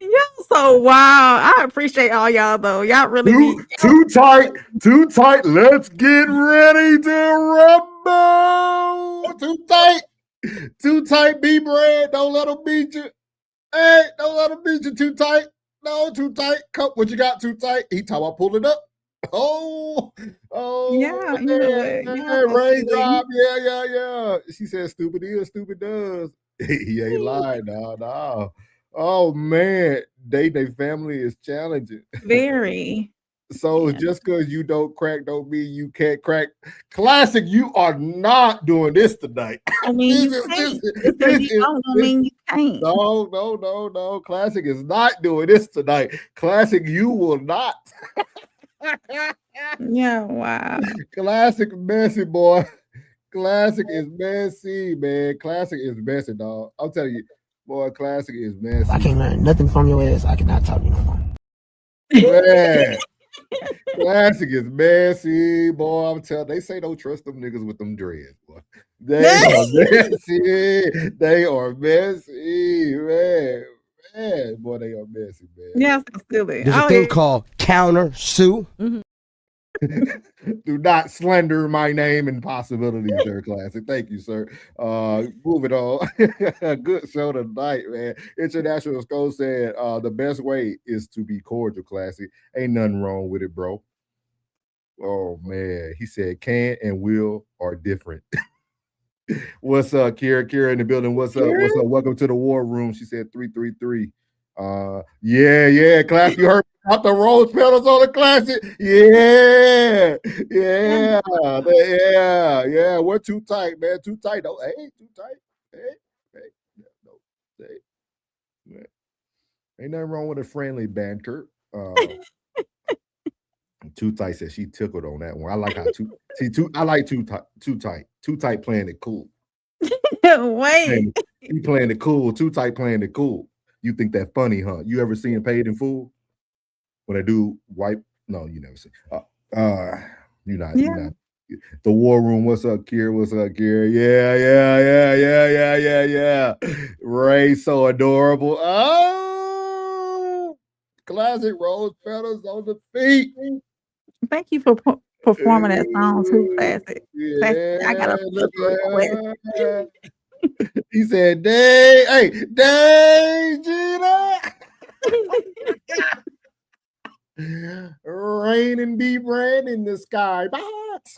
Y'all so wild. I appreciate all y'all though. Y'all really be too tight. Let's get ready to rumble. Too tight, B Brand. Don't let them beat you. Hey, don't let them beat you too tight. No, too tight. What you got too tight? He talking about pulling up. Yeah, you know what? Raindrop. Yeah. She said stupid is, stupid does. He ain't lying, no. Oh man, dating a family is challenging. Very. So just because you don't crack don't mean you can't crack. Classic, you are not doing this tonight. I mean, you can't. Don't mean you can't. No. Classic is not doing this tonight. Classic, you will not. Yeah, wow. Classic messy, boy. Classic is messy, man. Classic is messy, dog. I'll tell you, boy, Classic is messy. I can't learn nothing from your ass. I cannot talk to you no more. Man. Classic is messy, boy. I'm telling. They say don't trust them niggas with them dreads, boy. They are messy. They are messy, man. Boy, they are messy, man. Yeah, so silly. There's a thing called counter sue. Mm-hmm. Do not slander my name and possibilities, sir. Classic. Thank you, sir. Moving on. Good show tonight, man. International Skull said the best way is to be cordial, Classic. Ain't nothing wrong with it, bro. Oh man. He said can and will are different. What's up, Kira? Kira in the building. What's up? Welcome to the war room. She said 333. Yeah, Classic. You heard about the rose petals on the Classic? Yeah. We're too tight, man. Too tight. Oh, hey, too tight. Hey. No, ain't nothing wrong with a friendly banter. Too tight said she tickled on that one. I like how I like too tight. Too tight playing it cool. Wait. He playing it cool. Too tight playing it cool. You think that funny, huh? You ever seen Paid in Full? When I do wipe? No, you never seen. You're not. The War Room. What's up, Kier? Yeah. Ray, so adorable. Oh, Classic rose petals on the feet. Thank you for performing that song too, Classic. Yeah, I gotta he said, "Dang, Gina." Rain and B Brand in the sky box.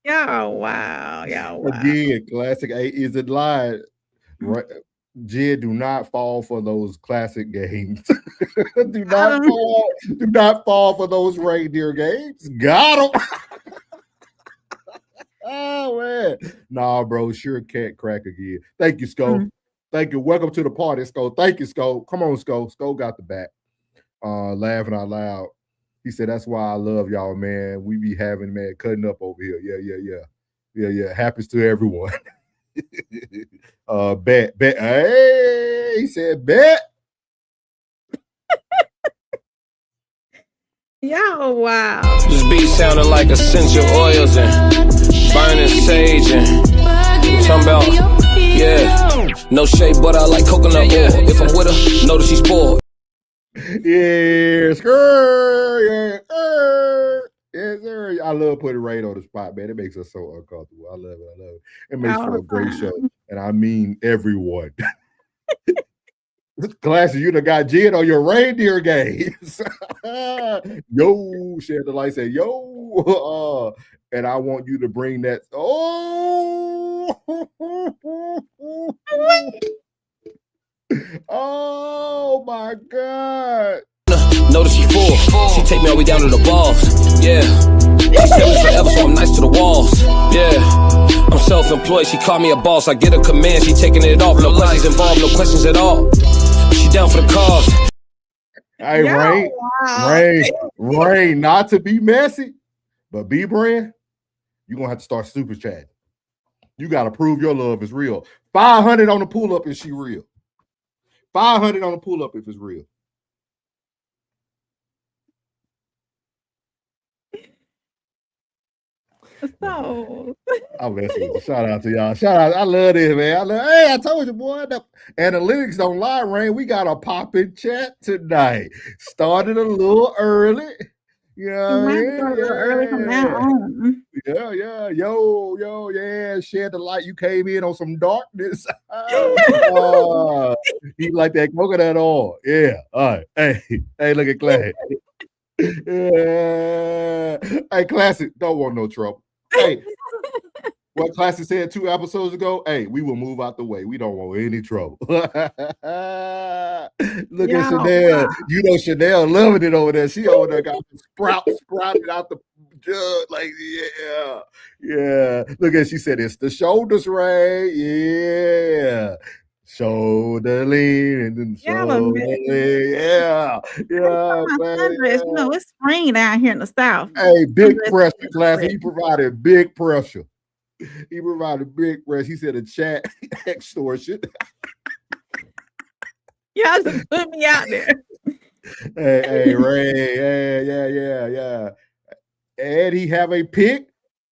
Wow. Again, Classic 8 is it live. Right. Jid, do not fall for those classic games. do not fall for those reindeer games. Got them. Oh man. Nah, bro, sure can't crack again. Thank you, Sko. Mm-hmm. Thank you. Welcome to the party, Sko. Thank you, Sko. Come on, Sko. Sko got the back. Laughing out loud. He said, that's why I love y'all, man. We be having, man, cutting up over here. Yeah. Happens to everyone. Bet. Hey, he said bet. Yo, wow. This beat sounded like essential oils and burning sage and I'm talking about, yeah. No shade, but I like coconut oil. If I'm with her, know that she's spoiled. Yeah, sir. Yes, sir. I love putting Rain on the spot, man. It makes us so uncomfortable. I love it. I love it. It makes for a great show. And I mean everyone. Classy, you done got Jid on your reindeer games. Yo, Shed the Light said, yo. And I want you to bring that. Oh, oh my God. Notice she full. She take me all the way down to the balls. Yeah. She said we forever, so I'm nice to the walls. Yeah. I'm self-employed. She called me a boss. I get a command. She taking it off. No questions involved. No questions at all. She down for the cause. Hey, Rain, not to be messy, but B-Brand, you're going to have to start super chatting. You got to prove your love is real. 500 on the pull-up if she real. 500 on the pull-up if it's real. So I'm messing with you. Shout out to y'all. Shout out. I love this, man. Hey, I told you, boy. The analytics don't lie, Rain. We got a poppin' chat tonight. Started a little early. Yeah, early from now on. Yeah. Yo, yeah. Shed the light. You came in on some darkness. He like that coconut oil. Yeah. All right. Hey, look at Clay. Yeah. Hey, Classic, don't want no trouble. Hey, what Classic said 2 episodes ago, hey, we will move out the way. We don't want any trouble. Look at Chanel. You know Chanel loving it over there. She over there got the sprouted out the jug. Like, yeah. Look at, she said, it's the shoulders, Ray. Yeah. Shoulder lean and then shoulder lean. Yeah. You know, it's spring down here in the South. Hey, big pressure, Classic. He provided big pressure. He provided big pressure. He said a chat extortion. Y'all just put me out there. Hey, Ray. Yeah. And he have a pick?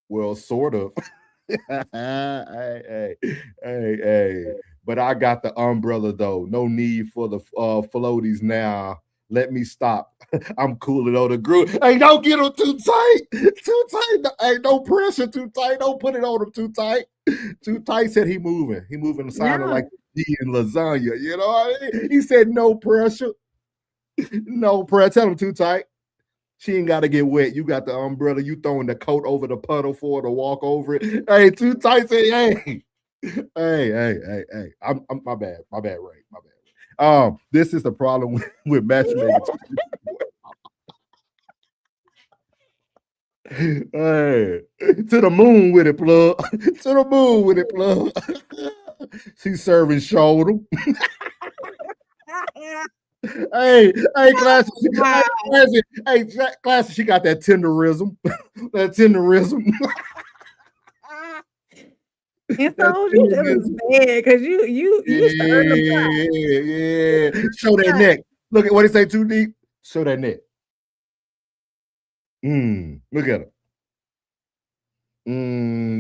Well, sort of. Hey. But I got the umbrella though. No need for the floaties now. Let me stop. I'm cooling on the groove. Hey, don't get them too tight. Too tight. Hey, no pressure too tight. Don't put it on them too tight. Too tight said he moving. He moving sounding like D in lasagna. You know what I mean? He said no pressure. No pressure. Tell him too tight. She ain't got to get wet. You got the umbrella. You throwing the coat over the puddle for her to walk over it. Hey, too tight. Say, hey. Hey. I'm my bad, Ray. My bad. This is the problem with matchmaking. Hey, to the moon with it, plug. To the moon with it, plug. She's serving shoulder. Hey, Classic. Classic. She got that tenderism. And so it was bad because you stirred them. Yeah. Show that neck. Look at what it say too deep. Show that neck. Look at it.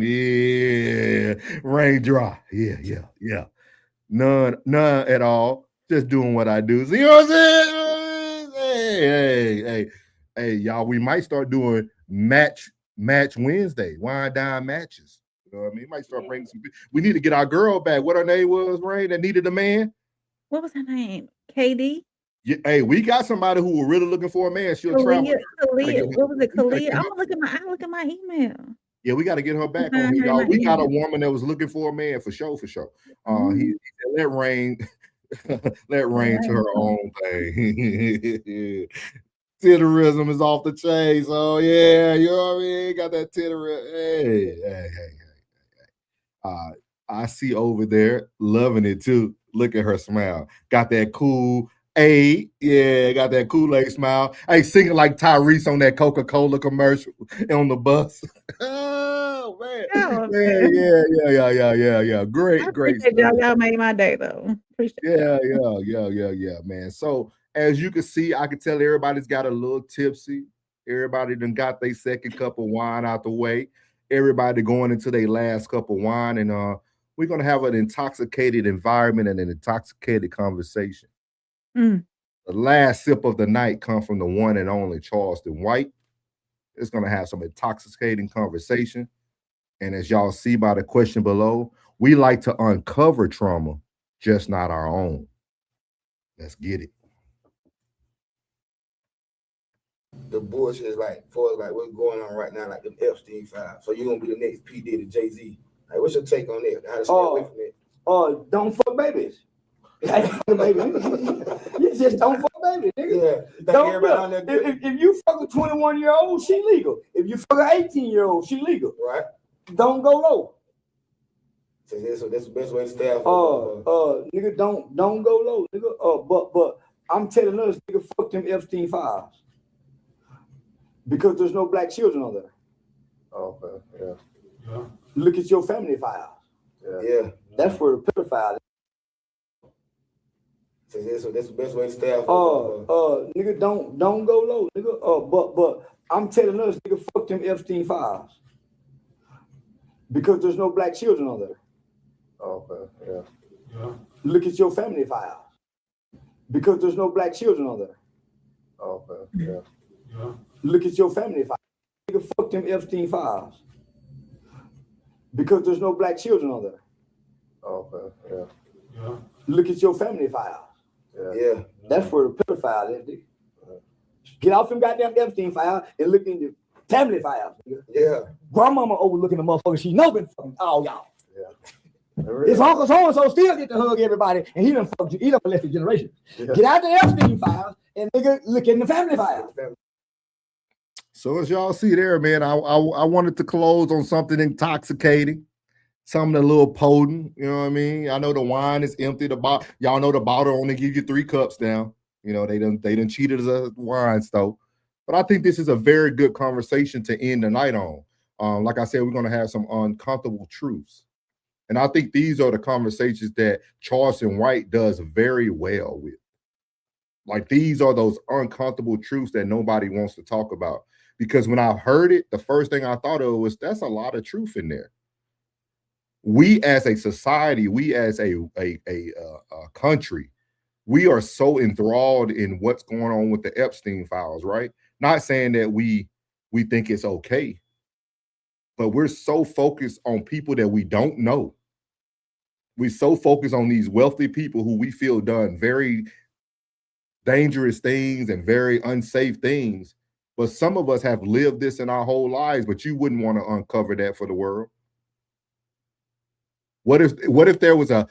Yeah. Rain dry. Yeah. None at all. Just doing what I do. See what I'm saying? Hey, y'all. We might start doing match Wednesday. Wind down matches. You know what I mean? Might start bringing some. We need to get our girl back. What her name was, Rain, that needed a man? What was her name? KD? Yeah, hey, we got somebody who were really looking for a man. She'll travel. Khalid. What was it? Khalid? I'm gonna look at my email. Yeah, we got to get her back on here, y'all. We got a woman that was looking for a man for sure. He said, let Rain to her own thing. Titterism is off the chain. So yeah, you know what I mean? Got that titterism. Hey. I see over there loving it too. Look at her smile. Got that cool got that Kool-Aid smile. Hey, singing like Tyrese on that Coca-Cola commercial on the bus. Oh man. Yeah. Great. Y'all made my day though. Appreciate yeah, man. So as you can see, I can tell everybody's got a little tipsy. Everybody done got their second cup of wine out the way. Everybody going into their last cup of wine, and we're gonna have an intoxicated environment and an intoxicated conversation. Mm. The last sip of the night comes from the one and only Charleston White. It's gonna have some intoxicating conversation. And as y'all see by the question below, we like to uncover trauma, just not our own. Let's get it. The bullshit is like, for like what's going on right now, like the Epstein file. So you're gonna be the next P. Diddy, Jay-Z. Like, what's your take on that? How to stay away from it? Don't fuck babies. You just don't fuck babies, nigga. Yeah. Don't look, if you fuck a 21-year-old, she legal. If you fuck an 18-year-old, she legal. Right. Don't go low. So that's the best way to stay out. Nigga, don't go low, nigga. But I'm telling us, nigga, fuck them Epstein files. Because there's no black children on there. Okay, yeah. Look at your family files. Yeah. That's where the pedophile is. So that's the best way to stay out. Nigga, don't go low, nigga. But I'm telling us, nigga, fuck them Epstein files. Because there's no black children on there. Okay, yeah. Look at your family files. Because there's no black children on there. Okay, yeah. Look at your family files. Nigga, fuck them Epstein files. Because there's no black children on there. Okay, yeah. Look at your family files. Yeah. That's where the pedophile is, nigga. Get off them goddamn Epstein files and look in the family files, nigga. Yeah. Grandmama overlooking the motherfucker. She know been fucking all y'all. Yeah. His uncle so-and-so still get to hug everybody, and he done fucked you. He done molested generation. Yeah. Get out the Epstein files and nigga look in the family files. So as y'all see there, man, I wanted to close on something intoxicating, something a little potent. You know what I mean? I know the wine is empty. Y'all know the bottle only give you 3 cups now. You know, they done cheated as a wine stove. But I think this is a very good conversation to end the night on. Like I said, we're gonna have some uncomfortable truths. And I think these are the conversations that Charleston White does very well with. Like, these are those uncomfortable truths that nobody wants to talk about. Because when I heard it, the first thing I thought of was, that's a lot of truth in there. We as a society, we as a country, we are so enthralled in what's going on with the Epstein files, right? Not saying that we think it's okay, but we're so focused on people that we don't know. We're so focused on these wealthy people who we feel done very dangerous things and very unsafe things. But some of us have lived this in our whole lives, but you wouldn't want to uncover that for the world. What if there was a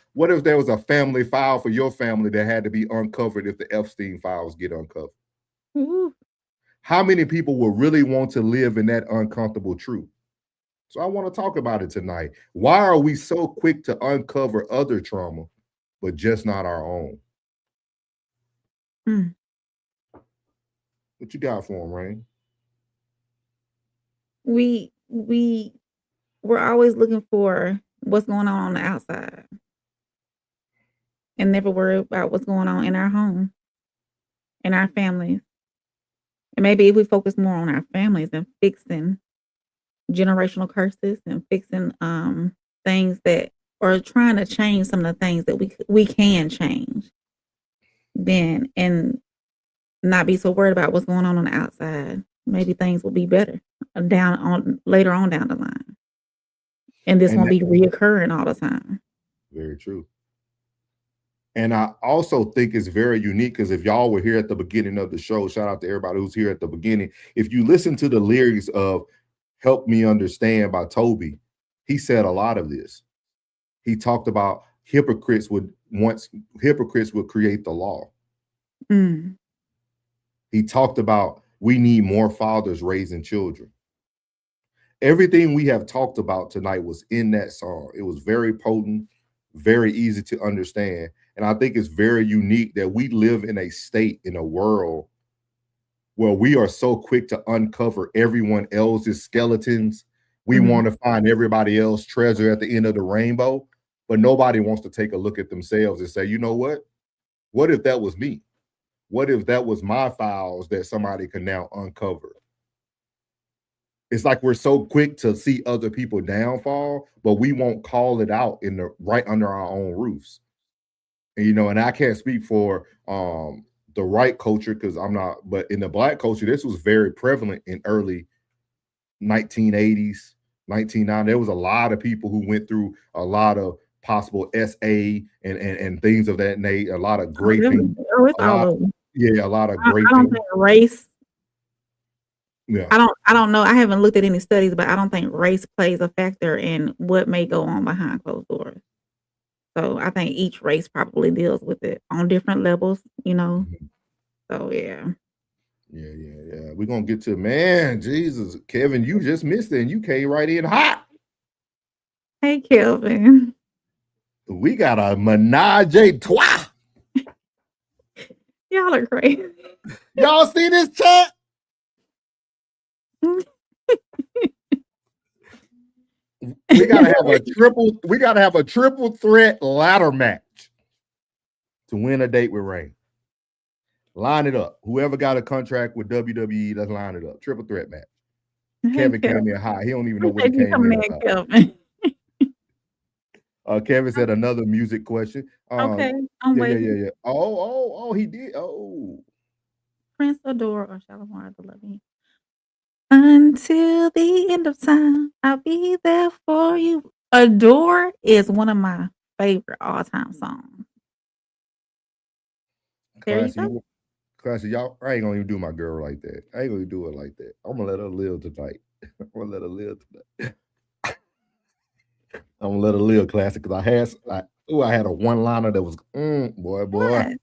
family file for your family that had to be uncovered if the Epstein files get uncovered? Mm-hmm. How many people will really want to live in that uncomfortable truth? So I want to talk about it tonight. Why are we so quick to uncover other trauma, but just not our own? Mm. What you got for them, Rain? We're always looking for what's going on the outside and never worry about what's going on in our home, in our families. And maybe if we focus more on our families and fixing generational curses and fixing things that, or trying to change some of the things that we can change, then, and not be so worried about what's going on the outside, maybe things will be better later on down the line. And this won't be reoccurring all the time. Very true. And I also think it's very unique because if y'all were here at the beginning of the show, shout out to everybody who's here at the beginning. If you listen to the lyrics of Help Me Understand by Toby, he said a lot of this. He talked about hypocrites would create the law. Mm. He talked about we need more fathers raising children. Everything we have talked about tonight was in that song. It was very potent, very easy to understand. And I think it's very unique that we live in a state, in a world where we are so quick to uncover everyone else's skeletons. We want to find everybody else's treasure at the end of the rainbow, but nobody wants to take a look at themselves and say, you know what? What if that was me? What if that was my files that somebody can now uncover? it's like we're so quick to see other people downfall, but we won't call it out in the right under our own roofs. And, you know, and I can't speak for the white culture because I'm not, but in the black culture, this was very prevalent in early 1980s, 1990s. There was a lot of people who went through a lot of possible SA and things of that nature, a lot of graping. It's all over. Yeah, a lot of I graping. don't think race. Yeah. I don't know. I haven't looked at any studies, but I don't think race plays a factor in what may go on behind closed doors. So I think each race probably deals with it on different levels, you know. So yeah. Yeah. We're gonna get to, man, Jesus, Kevin, you just missed it and you came right in hot. Hey, Kelvin. We got a menage a trois. Y'all are crazy. Y'all see this chat? We gotta have a triple threat ladder match to win a date with Rain. Line it up. Whoever got a contract with WWE, let's line it up. Triple threat match. Kevin came in high. He don't even know what he came in about. Kelvin. Kevin said another music question. Okay, I'm waiting. Yeah. Oh, he did. Oh. Prince Adore or Charleston White. Until the end of time, I'll be there for you. Adore is one of my favorite all-time songs. There you go. Classy, y'all, I ain't gonna even do my girl like that. I ain't gonna do it like that. I'm gonna let her live tonight. I'm gonna let her live tonight. I'm gonna let her live, classy, because I had a one-liner that was boy. What?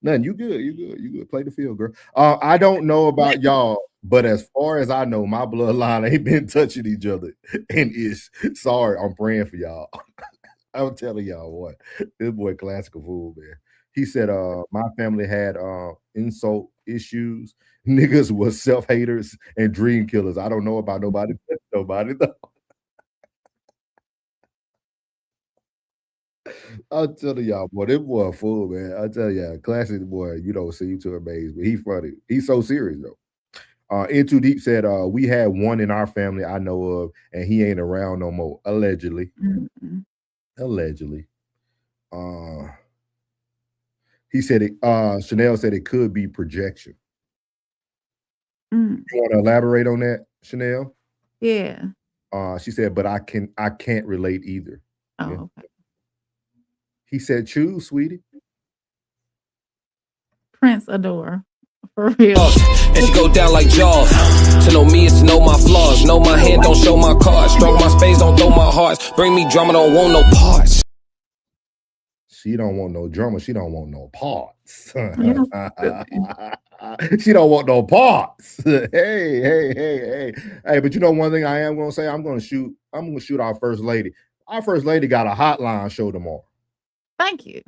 Nothing. You good. Play the field, girl. I don't know about y'all, but as far as I know, my bloodline ain't been touching each other. And it's sorry, I'm praying for y'all. I'm telling y'all what, this boy classical fool, man. He said, my family had insult issues. Niggas was self-haters and dream killers. I don't know about nobody though. I'm telling y'all, boy, this boy a fool, man. I tell y'all, classic boy, you don't seem to amaze, but he's funny. He's so serious though. In Too Deep said, we had one in our family I know of, and he ain't around no more. Allegedly. Mm-hmm. Allegedly. He said it, Chanel said it could be projection. You want to elaborate on that, Chanel? Yeah. She said, but I can't relate either. Oh, Yeah. okay. He said, choose, sweetie. Prince Adore. For real. And to go down like Jaws. To know me is to know my flaws. Know my hand, don't show my cards. Stroke my space, don't throw my hearts. Bring me drama, don't want no parts. She don't want no drama. She don't want no parts. She don't want no parts. Hey. But you know one thing I am gonna say? I'm gonna shoot our first lady. Our first lady got a hotline show tomorrow. Thank you.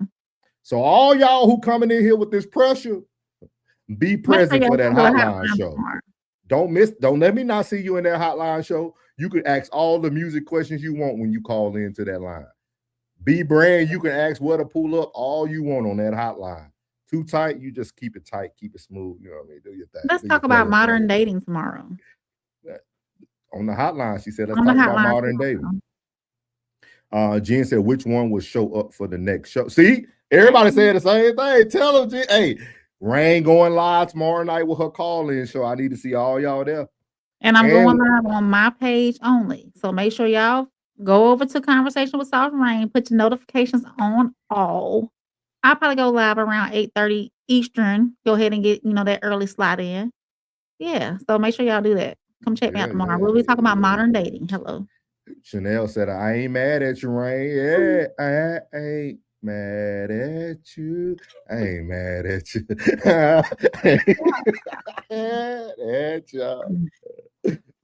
So all y'all who coming in here with this pressure, be present for that hotline show. Don't let me not see you in that hotline show. You can ask all the music questions you want when you call into that line. Be brand, you can ask where to pull up all you want on that hotline. Too tight, you just keep it tight, keep it smooth. You know what I mean? Do your thing. Let's talk about modern dating tomorrow. On the hotline, she said, let's talk about modern dating. Jen said, which one will show up for the next show? See, everybody saying the same thing. Tell them, Jen, hey, Rain going live tomorrow night with her call-in show. I need to see all y'all there. And I'm going live on my page only. So make sure y'all go over to Conversation with Soft Rain, put your notifications on all. I'll probably go live around 8:30 Eastern. Go ahead and get, that early slot in. Yeah. So make sure y'all do that. Come check me out tomorrow. We'll be talking about modern dating. Hello. Chanel said, I ain't mad at you, Rain. Yeah, I ain't mad at you. I ain't mad at you. Mad at y'all.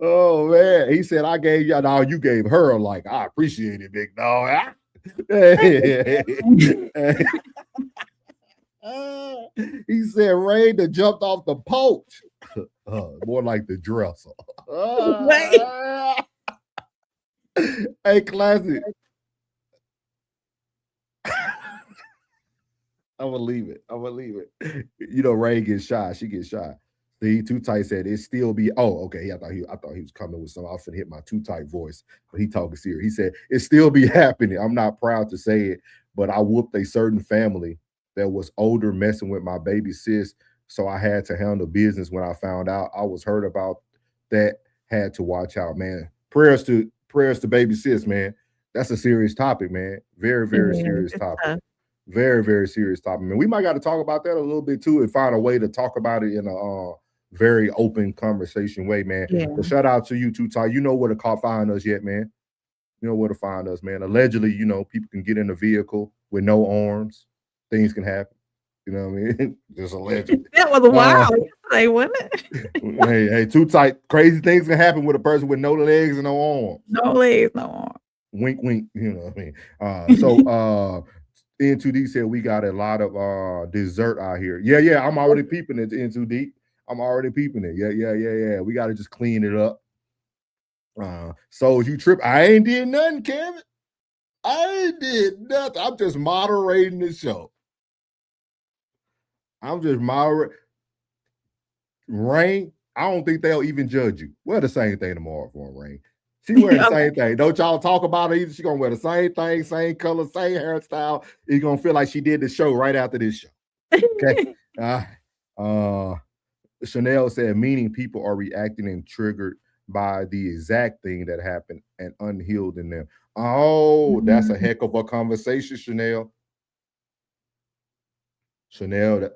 Oh man, he said I gave y'all. No, you gave her I appreciate it, big dog. He said Ray that jumped off the porch. More like the dresser. Hey, classic. I'm gonna leave it. Ray gets shy. She gets shy. The Too Tight said it still be. Oh, okay. I thought he was coming with some. I was finna hit my Too Tight voice, but he talking serious. He said it still be happening. I'm not proud to say it, but I whooped a certain family that was older messing with my baby sis. So I had to handle business when I found out. I was hurt about that. Had to watch out, man. Prayers to baby sis, man. That's a serious topic, man. Very, very serious topic. Very, very serious topic, man. We might got to talk about that a little bit too, and find a way to talk about it in a very open conversation way, man. Yeah. So shout out to you, Too Tight. You know where to find us yet, man. You know where to find us, man. Allegedly, people can get in a vehicle with no arms. Things can happen. You know what I mean? Just allegedly. That was wild yesterday, wasn't it? hey, Too Tight. Crazy things can happen with a person with no legs and no arms. No legs, no arms. Wink, wink. You know what I mean? So N2D said we got a lot of dessert out here. Yeah. I'm already peeping it, N2D. I'm already peeping it. Yeah. We got to just clean it up. So you trip. I ain't did nothing, Kevin. I ain't did nothing. I'm just moderating the show. I'm just moderating. Rain, I don't think they'll even judge you. Wear the same thing tomorrow for Rain. She wearing the same thing. Don't y'all talk about it either. She gonna wear the same thing, same color, same hairstyle. You're gonna feel like she did the show right after this show. Okay. Chanel said, meaning people are reacting and triggered by the exact thing that happened and unhealed in them. Oh, that's a heck of a conversation, Chanel. That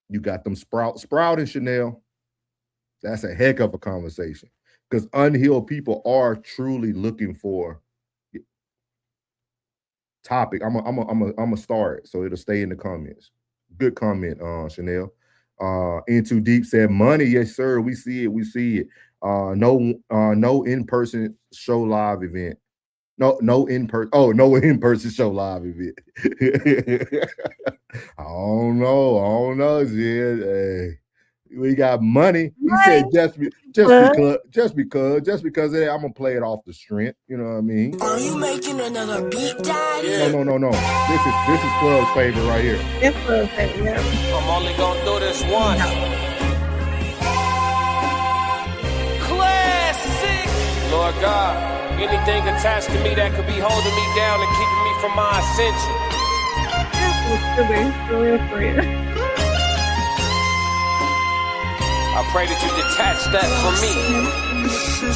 you got them sprouting, Chanel. That's a heck of a conversation. Because unhealed people are truly looking for topic. I'm a start, so it'll stay in the comments. Good comment, Chanel. Into Deep said, money, yes, sir. We see it. No in-person show live event. No in-person show live event. I don't know, Jen. Hey. We got money. He said just because I'm gonna play it off the strength. You know what I mean? Are you making another beat, Daddy? No. This is Plug's favorite right here. It's Plug's favorite. Yeah. I'm only gonna do this once. Classic. Lord God, anything attached to me that could be holding me down and keeping me from my ascension. For real. I pray that you detach that from me,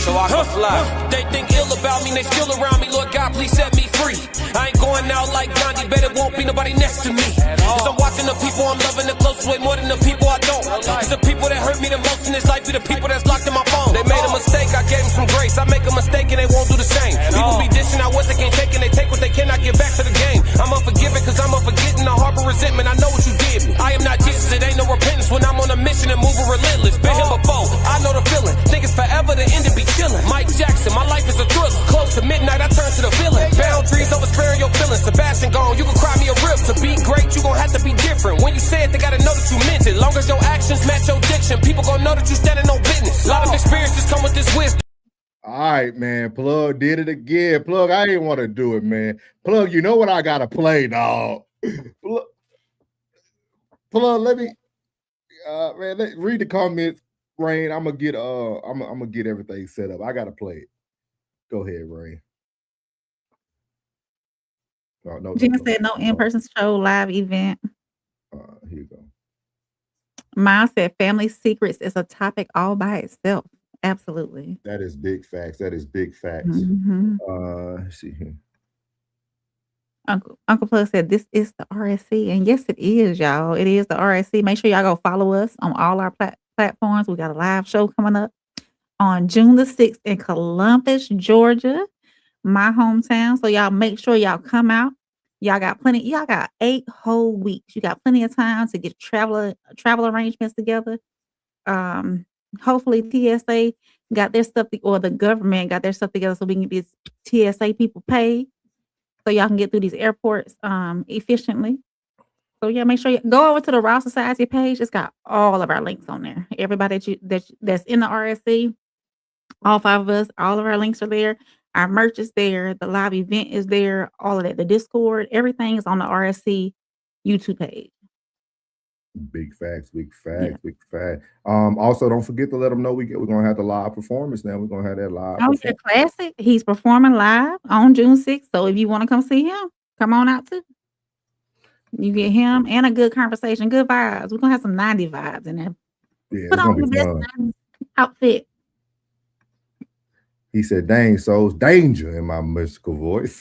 so I can fly. They think ill about me, they still around me. Lord God, please set me free. I ain't going out like Gandhi, bet it won't be nobody next to me. Cause I'm watching the people I'm loving the closest way more than the people I don't. Cause the people that hurt me the most in this life be the people that's locked in my phone. They made a mistake, I gave them some grace. I make a mistake and they won't do the same. People be dishing out what they can't take and they take what they cannot get back to the game. I'm unforgiving cause I'm unforgetting. I harbor resentment, I know what you did me. I am not Jesus, it ain't no repentance when I'm on a mission and moving relentless. Been here before, I know the feeling. Think it's forever, the end to be chilling. Mike Jackson, my life is a thriller. Close to midnight, I turn to the villain. Boundaries over sparing your feelings. Sebastian gone, you can cry me a rip. To be great, you gon' have to be different. When you say it, they gotta know that you meant it. Long as your actions match your diction, people gon' know that you standing on business. A lot of experiences come with this wisdom. All right, man. Plug did it again. Plug, I didn't want to do it, man. Plug, you know what I gotta play, dog. Plug, let me read the comments. Rain, I'm gonna get everything set up. I gotta play it. Go ahead, Rain. No. Jen said no in-person show live event. Here you go. Miles said family secrets is a topic all by itself. Absolutely. That is big facts. Let's see here. Uncle Plug said this is the RSC, and yes, it is, y'all. It is the RSC. Make sure y'all go follow us on all our platforms. We got a live show coming up on June the 6th in Columbus, Georgia, my hometown. So y'all make sure y'all come out. Y'all got 8 whole weeks. You got plenty of time to get travel arrangements together. Hopefully TSA got their stuff or the government got their stuff together so we can get these TSA people paid so y'all can get through these airports efficiently. So yeah, make sure you go over to the Raw Society page. It's got all of our links on there. Everybody that's in the RSC, all 5 of us, all of our links are there. Our merch is there. The live event is there. All of that. The Discord, everything is on the RSC YouTube page. Big facts, big facts, big fact. Also, don't forget to let them know we're gonna have the live performance now. We're gonna have that live. Oh, yeah, classic. He's performing live on June 6th. So if you want to come see him, come on out too. You get him and a good conversation, good vibes. We're gonna have some 90 vibes in there. Yeah, Put it's on gonna the be best fun. 90s outfit. He said, "Dang, souls, danger," in my mystical voice.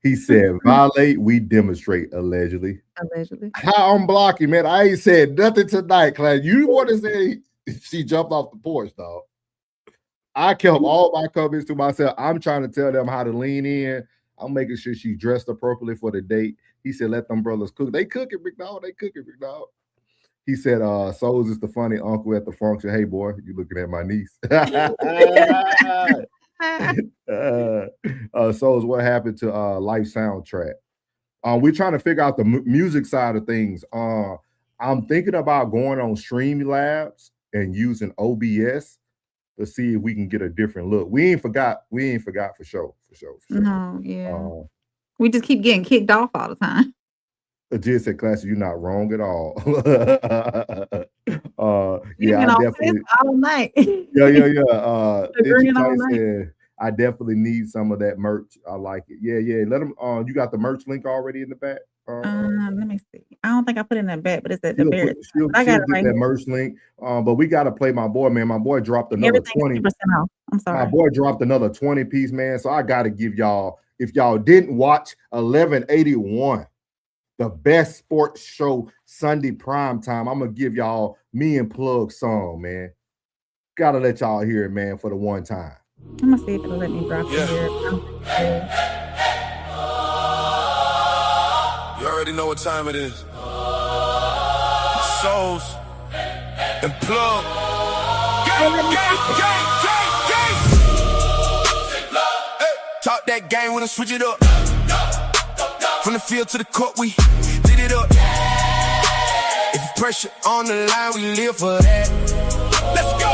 He said, "Violate, we demonstrate." Allegedly. Allegedly. How unblock you, man? I ain't said nothing tonight, class. You want to say she jumped off the porch, dog? I kept all my comments to myself. I'm trying to tell them how to lean in. I'm making sure she dressed appropriately for the date. He said, "Let them brothers cook." They cooking, big dog. They cooking, big dog. He said, "Souls is the funny uncle at the function." Hey, boy, you looking at my niece. Souls, what happened to Life soundtrack? We're trying to figure out the music side of things. I'm thinking about going on Streamlabs and using OBS to see if we can get a different look. We ain't forgot for sure. No, yeah. We just keep getting kicked off all the time. Just said, "Classy, you're not wrong at all." You've been I on definitely. this all night. Yeah. Agreeing all night. Said, "I definitely need some of that merch. I like it." Yeah. Let them. You got the merch link already in the back. Let me see. I don't think I put it in the back, but it's at the She'll, very she'll, I got she'll it get right that here. merch link. But we got to play my boy, man. My boy dropped another Everything's 20. 50% off. I'm sorry. My boy dropped another 20 piece, man. So I got to give y'all, if y'all didn't watch 1181, the best sports show Sunday prime time, I'm going to give y'all Me and Plug song, man. Got to let y'all hear it, man, for the one time. I'm going to see if it'll let me drop it here. You already know what time it is. Souls and Plug. Gang. Hey, talk that game, we done switch it up. From the field to the court, we lit it up. If pressure on the line, we live for that. Let's go.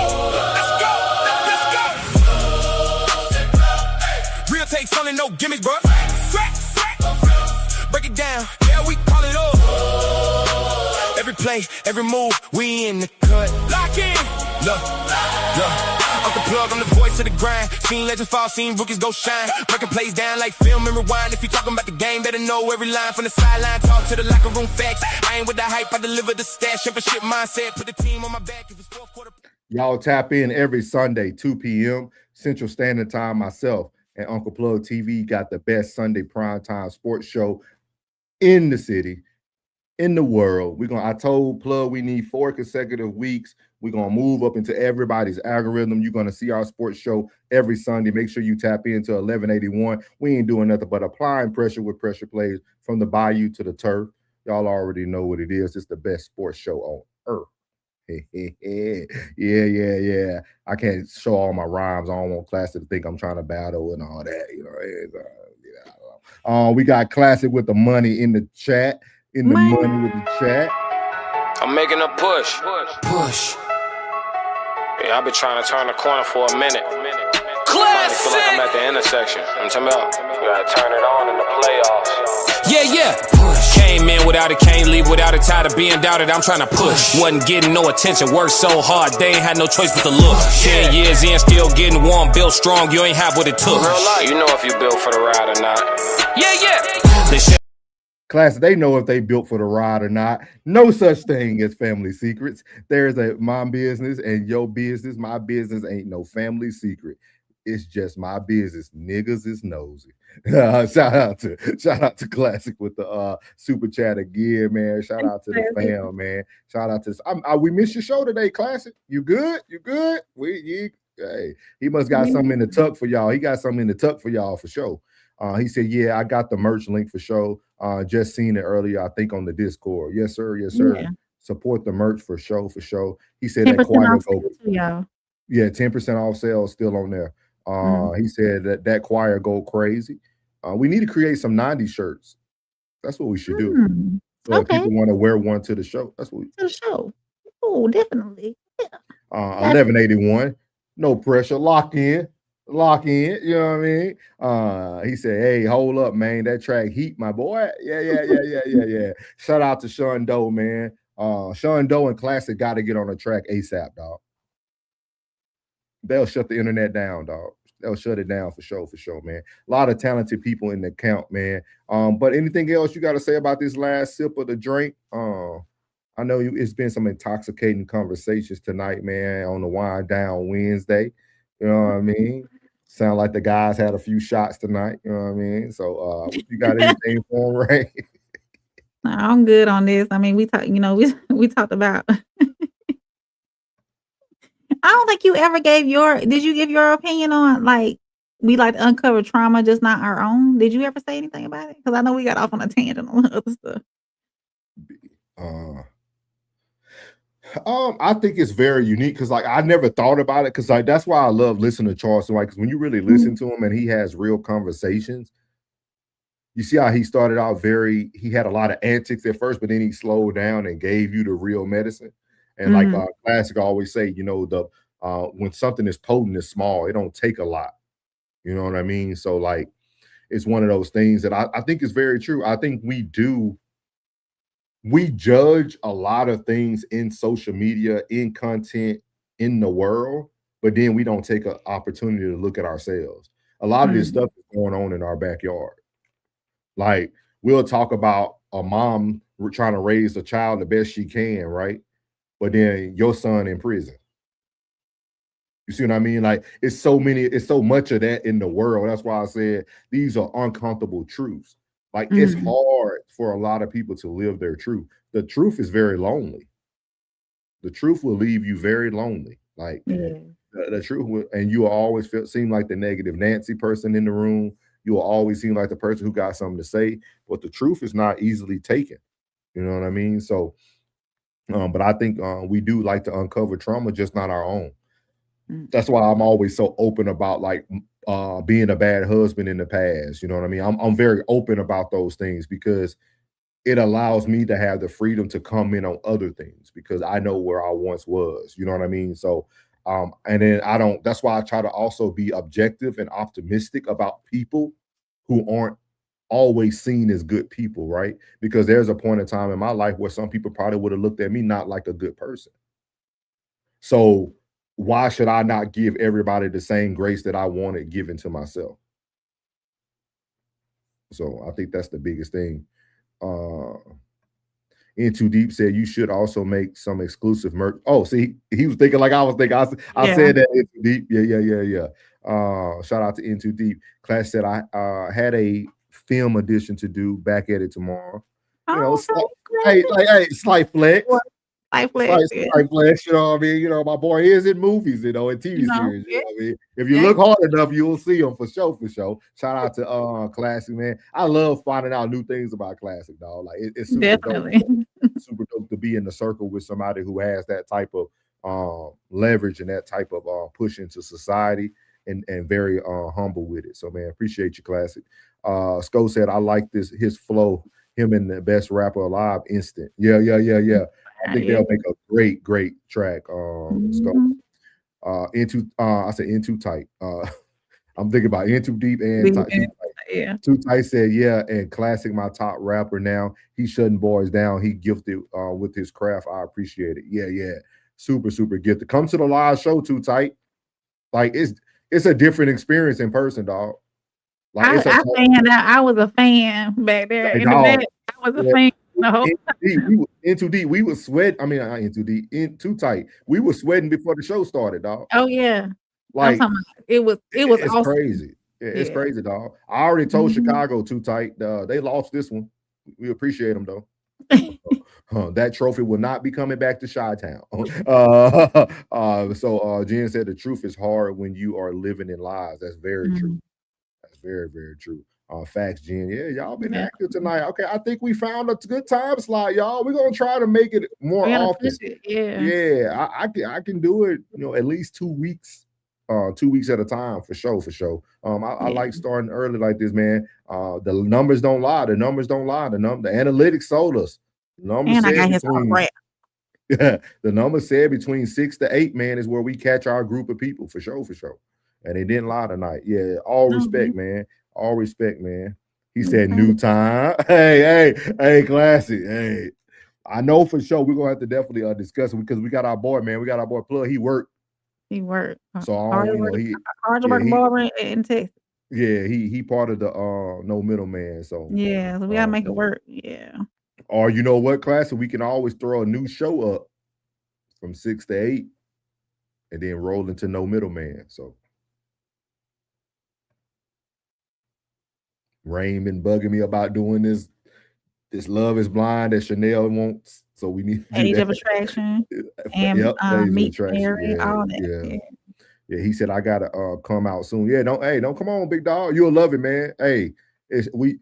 Real takes only, no gimmicks, bro. Break it down, yeah, we call it up. Every play, every move, we in the cut. Lock in. Look. I'm the plug, I'm the voice of the grind. Seen legends fall, seen rookies go shine. Breaking plays down like film and rewind. If you talking about the game, better know every line from the sideline. Talk to the locker room facts. I ain't with the hype, I deliver the stats. Championship mindset, put the team on my back. If it's fourth quarter. Y'all tap in every Sunday, 2 p.m. Central Standard Time. Myself and Uncle Plug TV got the best Sunday primetime sports show in the city, in the world. I told Plug we need 4 consecutive weeks. We're going to move up into everybody's algorithm. You're going to see our sports show every Sunday. Make sure you tap into 1181. We ain't doing nothing but applying pressure with pressure plays from the bayou to the turf. Y'all already know what it is. It's the best sports show on earth. Yeah. I can't show all my rhymes. I don't want Classic to think I'm trying to battle and all that. You know, we got Classic with the money in the chat. Money with the chat. I'm making a push. Yeah, I've been trying to turn the corner for a minute. Classic. Feel like I'm at the intersection. I'm talking about you gotta turn it on in the playoffs. Yeah. Came in without it, can't leave without it. Tired of being doubted, I'm trying to push. Wasn't getting no attention, worked so hard, they ain't had no choice but to look. 10 years in, still getting warm, built strong, you ain't have what it took. You know if you built for the ride or not. Yeah. Class, they know if they built for the ride or not. No such thing as family secrets. There's a my business and your business. My business ain't no family secret. It's just my business. Niggas is nosy. Shout out to Classic with the super chat again, man. Shout out to the fam, man. Shout out to we missed your show today, Classic. You good? Hey, he must got something in the tuck for y'all. He got something in the tuck for y'all for sure. He said, "Yeah, I got the merch link for show. Just seen it earlier, I think on the Discord. Yes, sir. Yeah. Support the merch for show. He said that choir go. Yeah, 10% off sales still on there. He said that choir go crazy. We need to create some 90s shirts. That's what we should do. So if people want to wear one to the show, that's what to the show. Oh, definitely. Yeah. 1181. No pressure. Lock in. lock in, you know what I mean? He said, hey, hold up, man. That track heat, my boy. Yeah. Shout out to Sean Doe, man. Sean Doe and Classic got to get on the track ASAP, dog. They'll shut the internet down, dog. They'll shut it down for sure, man. A lot of talented people in the count, man. But anything else you got to say about this last sip of the drink? I know it's been some intoxicating conversations tonight, man, on the Wind Down Wednesday. You know what I mean? Sound like the guys had a few shots tonight. You know what I mean? So you got anything for them, Ray? No, I'm good on this. I mean, we talked, we talked about I don't think you ever did you give your opinion on like we like to uncover trauma, just not our own? Did you ever say anything about it? Because I know we got off on a tangent on other stuff. I think it's very unique because like I never thought about it because like that's why I love listening to Charleston White, because when you really listen to him and he has real conversations, you see how he started out he had a lot of antics at first, but then he slowed down and gave you the real medicine. And like Classic always say, when something is potent, it's small. It don't take a lot. You know what I mean? So like, it's one of those things that I think is very true. I think we judge a lot of things in social media, in content, in the world, but then we don't take an opportunity to look at ourselves. A lot of this stuff is going on in our backyard. Like we'll talk about a mom trying to raise a child the best she can, right? But then your son in prison. You see what I mean? Like it's so much of that in the world. That's why I said these are uncomfortable truths. Like it's hard for a lot of people to live their truth. The truth is very lonely. The truth will leave you very lonely. Like the truth will, and you will always seem like the negative Nancy person in the room. You will always seem like the person who got something to say, but the truth is not easily taken. You know what I mean? So but I think we do like to uncover trauma, just not our own. That's why I'm always so open about like being a bad husband in the past. You know what I mean? I'm very open about those things because it allows me to have the freedom to comment on other things because I know where I once was. You know what I mean? So and then that's why I try to also be objective and optimistic about people who aren't always seen as good people, right? Because there's a point in time in my life where some people probably would have looked at me not like a good person. So why should I not give everybody the same grace that I wanted given to myself? So I think that's the biggest thing. In Too Deep said you should also make some exclusive merch. Oh, see, he was thinking like I was thinking. I said that In Too Deep. Yeah. Shout out to In Too Deep. Class said I had a film edition to do. Back at it tomorrow. Slight flex. Slight flex, you know what I mean? My boy is in movies, in TV series. You know what I mean? If you look hard enough, you'll see him for sure. Shout out to Classic, man. I love finding out new things about Classic, dog. Like it's super Definitely dope. Super dope to be in the circle with somebody who has that type of leverage and that type of push into society and very humble with it. So man, appreciate you, Classic. Sko said I like his flow. Him and the best rapper alive, instant. Yeah. I think they'll make a great track. I said In Too Tight. I'm thinking about In Too Deep and Tight. Too Tight said, yeah, and Classic, my top rapper now. He's shutting boys down. He gifted with his craft. I appreciate it. Yeah. Super gifted. Come to the live show, Too Tight. Like it's a different experience in person, dog. Like I was a fan back there in the back. I was a fan. No. In Too Deep, we were sweating. I mean, not In Too Deep, In Too Tight. We were sweating before the show started, dog. Oh yeah, like it was it's awesome. Crazy. Yeah, it's crazy, dog. I already told Chicago Too Tight. They lost this one. We appreciate them though. That trophy will not be coming back to Chi-Town. So Jen said the truth is hard when you are living in lies. That's very true. That's very, very true. Facts, Jen. Yeah, y'all been active tonight. Okay, I think we found a good time slot, y'all. We're gonna try to make it more often. Yeah, I can do it. At least 2 weeks. 2 weeks at a time for sure. I like starting early like this, man. The numbers don't lie. The analytics sold us. The numbers said between 6 to 8, man, is where we catch our group of people for sure. And they didn't lie tonight. Yeah, all respect, man. All respect, man. He New said time. new time. Hey, classic. Hey, I know for sure we're gonna have to definitely discuss it because we got our boy, man. We got our boy Plug. He worked. He worked. So I Hard don't, work. he Hard yeah, work he barber in Texas. yeah, he part of the no middleman. So Yeah, so we gotta make it work. Yeah. or you know what, classic, we can always throw a new show up from 6 to 8 and then roll into no middleman. So Rain been bugging me about doing this Love is Blind that Chanel wants. So we need to do Age that. of Attraction and Age of Meet Attraction. Mary, all that. Yeah, he said I gotta come out soon. Yeah, don't come on, big dog. You'll love it, man. Hey,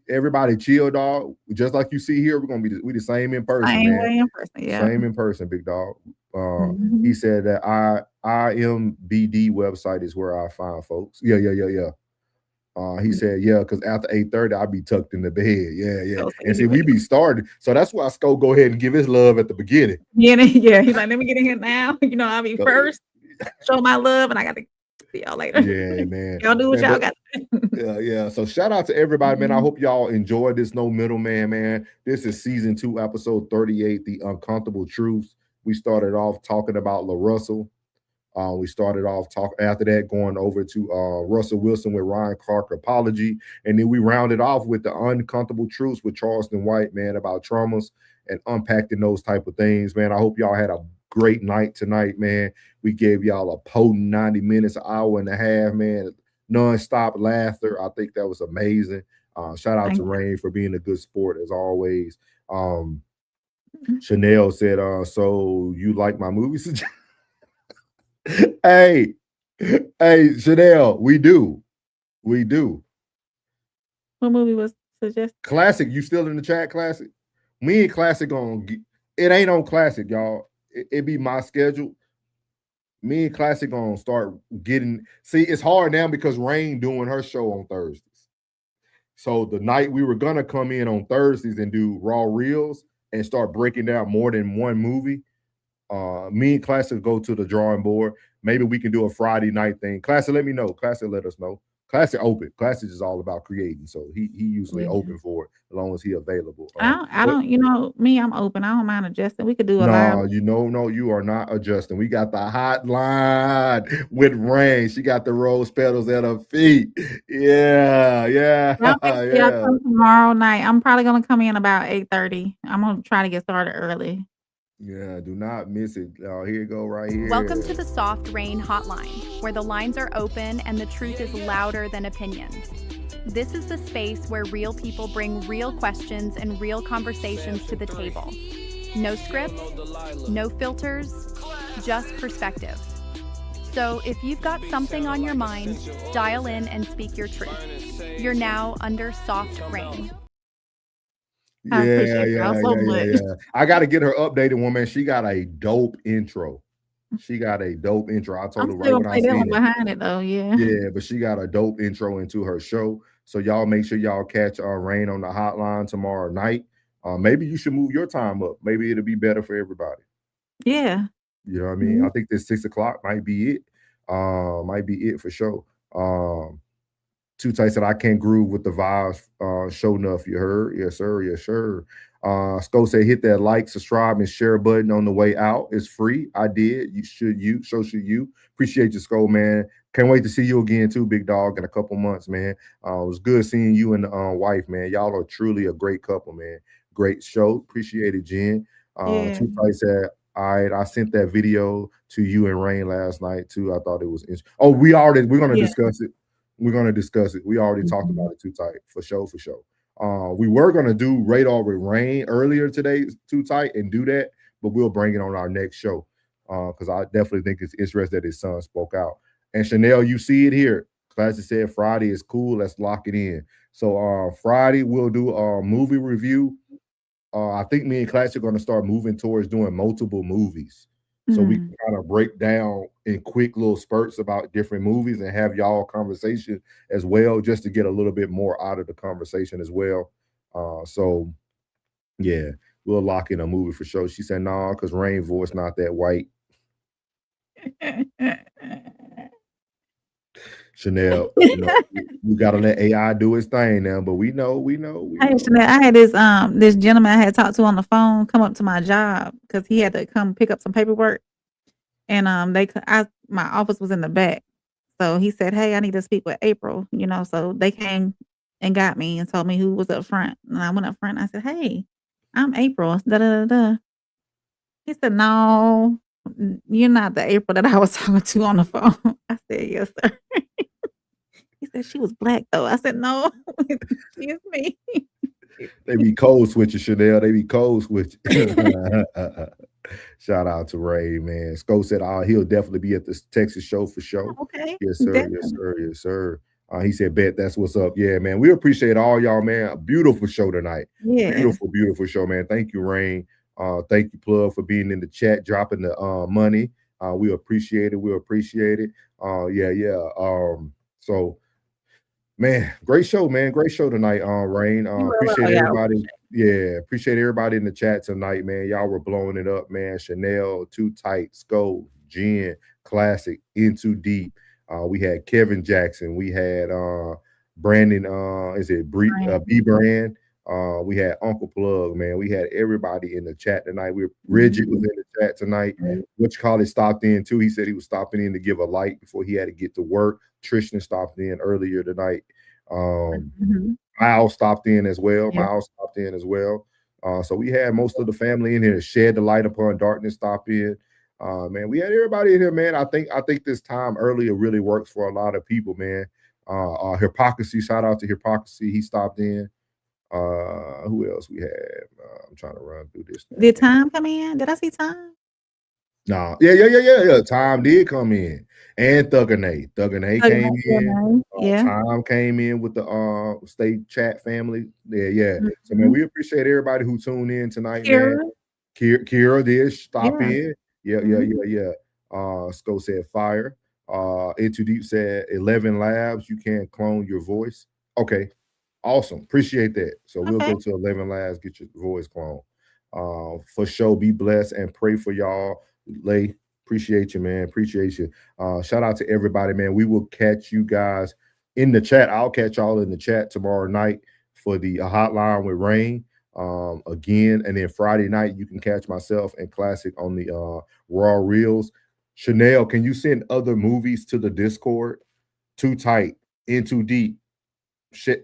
everybody chill, dog. Just like you see here, we're gonna be the same in person, Same man. way in person, yeah. Same in person, big dog. He said that IMBD website is where I find folks. Yeah. He said, yeah, because after 8:30, I'll be tucked in the bed. Yeah. And see, we be started. So that's why Sco go ahead and give his love at the beginning. Yeah, he's like, let me get in here now. You know, I'll be first, show my love, and I got to see y'all later. Yeah, man. Y'all do what y'all got to do. Yeah. So shout out to everybody, man. I hope y'all enjoyed this No Middleman, man. This is season 2, episode 38, The Uncomfortable Truths. We started off talking about LaRussell. We started off after that going over to Russell Wilson with Ryan Clark apology, and then we rounded off with the uncomfortable truths with Charleston White, man, about traumas and unpacking those type of things, man. I hope y'all had a great night tonight, man. We gave y'all a potent 90 minutes, an hour and a half, man, non-stop laughter. I think that was amazing. Shout out to Rain for being a good sport as always. Chanel said, so you like my movie suggestion? Hey, Chanel, we do. What movie was suggested? Classic, you still in the chat, Classic? Me and Classic it ain't on Classic, y'all. It be my schedule. Me and Classic gonna start getting. See, it's hard now because Rain doing her show on Thursdays. So the night we were gonna come in on Thursdays and do raw reels and start breaking down more than one movie. Me and Classic go to the drawing board. Maybe we can do a Friday night thing. Classic, let me know. Classic, let us know. Classic open. Classic is all about creating, so he usually open for it as long as he available. I don't. You know me. I'm open. I don't mind adjusting. We could do a live. No, you are not adjusting. We got the hotline with Rain. She got the rose petals at her feet. Yeah. I'll come tomorrow night. I'm probably gonna come in about 8:30. I'm gonna try to get started early. Yeah, do not miss it. Here you go, right here. Welcome to the Soft Rain Hotline, where the lines are open and the truth is louder than opinions. This is the space where real people bring real questions and real conversations to the table. No scripts, no filters, just perspective. So if you've got something on your mind, dial in and speak your truth. You're now under Soft Rain. Yeah. I got to get her updated, woman. She got a dope intro. I told her right when I seen it. Behind it though, yeah. Yeah, but she got a dope intro into her show. So y'all make sure y'all catch Rain on the hotline tomorrow night. Maybe you should move your time up. Maybe it'll be better for everybody. Yeah. You know what I mean? I think this 6 o'clock might be it. Might be it for sure. Too Tight said I can't groove with the vibes. Show enough, you heard? Yes, sir. Sco said hit that like, subscribe, and share button on the way out. It's free. I did. So should you. Appreciate you, Sco, man. Can't wait to see you again too, big dog, in a couple months, man. It was good seeing you and the wife, man. Y'all are truly a great couple, man. Great show. Appreciate it, Jen. Too Tight said, all right, I sent that video to you and Rain last night too. I thought it was interesting. Oh, we're gonna discuss it. We're going to discuss it. We already talked about it, Too Tight, for sure. We were going to do Radar with Rain earlier today, Too Tight, and do that, but we'll bring it on our next show because I definitely think it's interesting that his son spoke out. And Chanel, you see it here. Classic said Friday is cool. Let's lock it in. So Friday, we'll do a movie review. I think me and Classic are going to start moving towards doing multiple movies. So we can kind of break down in quick little spurts about different movies and have y'all conversation as well, just to get a little bit more out of the conversation as well. So yeah, we'll lock in a movie for sure. She said, nah, because Rain voice not that white. Chanel, you gotta let AI do its thing now, but we know. Hey, Chanel, I had this gentleman I had talked to on the phone come up to my job because he had to come pick up some paperwork, and my office was in the back, so he said, "Hey, I need to speak with April," so they came and got me and told me who was up front, and I went up front. And I said, "Hey, I'm April." Da da da da. He said, "No, you're not the April that I was talking to on the phone." I said, "Yes, sir." He said, "She was black though." I said, "No, excuse me." They be code switching, Chanel. They be code switching. Shout out to Ray, man. Sco said, he'll definitely be at this Texas show for sure. Okay. Yes, sir. Definitely. Yes, sir. Yes, sir. He said, bet that's what's up. Yeah, man. We appreciate all y'all, man. A beautiful show tonight. Yeah. Beautiful, beautiful show, man. Thank you, Rain. Thank you, Plug, for being in the chat, dropping the money. We appreciate it. We appreciate it. So, man, great show, man. Great show tonight, Rain. Appreciate everybody. Yeah, appreciate everybody in the chat tonight, man. Y'all were blowing it up, man. Chanel, Too Tight, Sco, Jen, Classic, In Too Deep. We had Kevin Jackson. We had Brandon, B Brand. We had Uncle Plug, man. We had everybody in the chat tonight. Rigid was in the chat tonight. Stopped in too. He said he was stopping in to give a light before he had to get to work. Tristan stopped in earlier tonight. Miles stopped in as well. So we had most of the family in here. Shed the Light Upon Darkness stopped in. Man, we had everybody in here, man. I think this time earlier really works for a lot of people, man. Hypocrisy, shout out to Hypocrisy. He stopped in. Who else we had? I'm trying to run through this thing. Did Time come in? Did I see Time? No. Yeah. Time did come in. And Thugger Nate came in. Time came in with the state chat family. Yeah. So man, we appreciate everybody who tuned in tonight, man. Kira did stop in. Yeah. Sco said fire. Into Deep said 11 labs. You can't clone your voice. Okay. Awesome. Appreciate that. So we'll go to 11 labs, get your voice cloned. For sure, be blessed and pray for y'all. Lay, appreciate you, man. Appreciate you. Shout out to everybody, man. We will catch you guys in the chat. I'll catch y'all in the chat tomorrow night for the hotline with Rain again. And then Friday night, you can catch myself and Classic on the Raw Reels. Chanel, can you send other movies to the Discord? Too Tight, In Too Deep.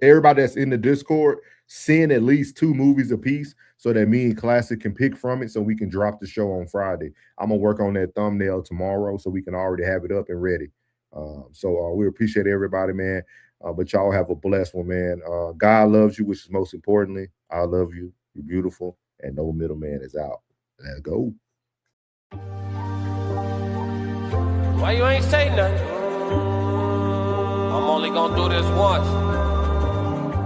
Everybody that's in the Discord, send at least 2 movies a piece so that me and Classic can pick from it so we can drop the show on Friday. I'm going to work on that thumbnail tomorrow so we can already have it up and ready. So we appreciate everybody, man. But y'all have a blessed one, man. God loves you, which is most importantly. I love you. You're beautiful. And no middleman is out. Let's go. Why you ain't say nothing? I'm only gonna do this once.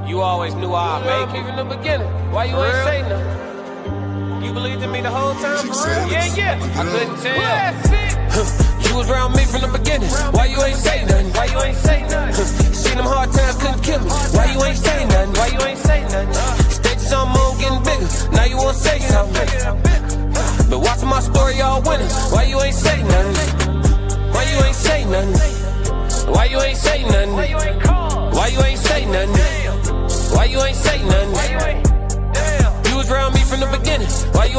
You always knew I'd make it from the beginning. Why you ain't say nothing? You believed in me the whole time, for real? Yeah. I couldn't tell. You was around me from the beginning. Why you ain't say nothing? Why you ain't say nothing? Seen them hard times, couldn't kill me. Why you ain't say nothing? Why you ain't say nothing? Stages on moon getting bigger. Now you wanna say something. But watching my story, y'all winning. Why you ain't say nothing? Why you ain't say nothing? Why you ain't say nothing? Why you ain't call? Why you ain't say nothing? Why you ain't say nothing? You was around me from the beginning. Why you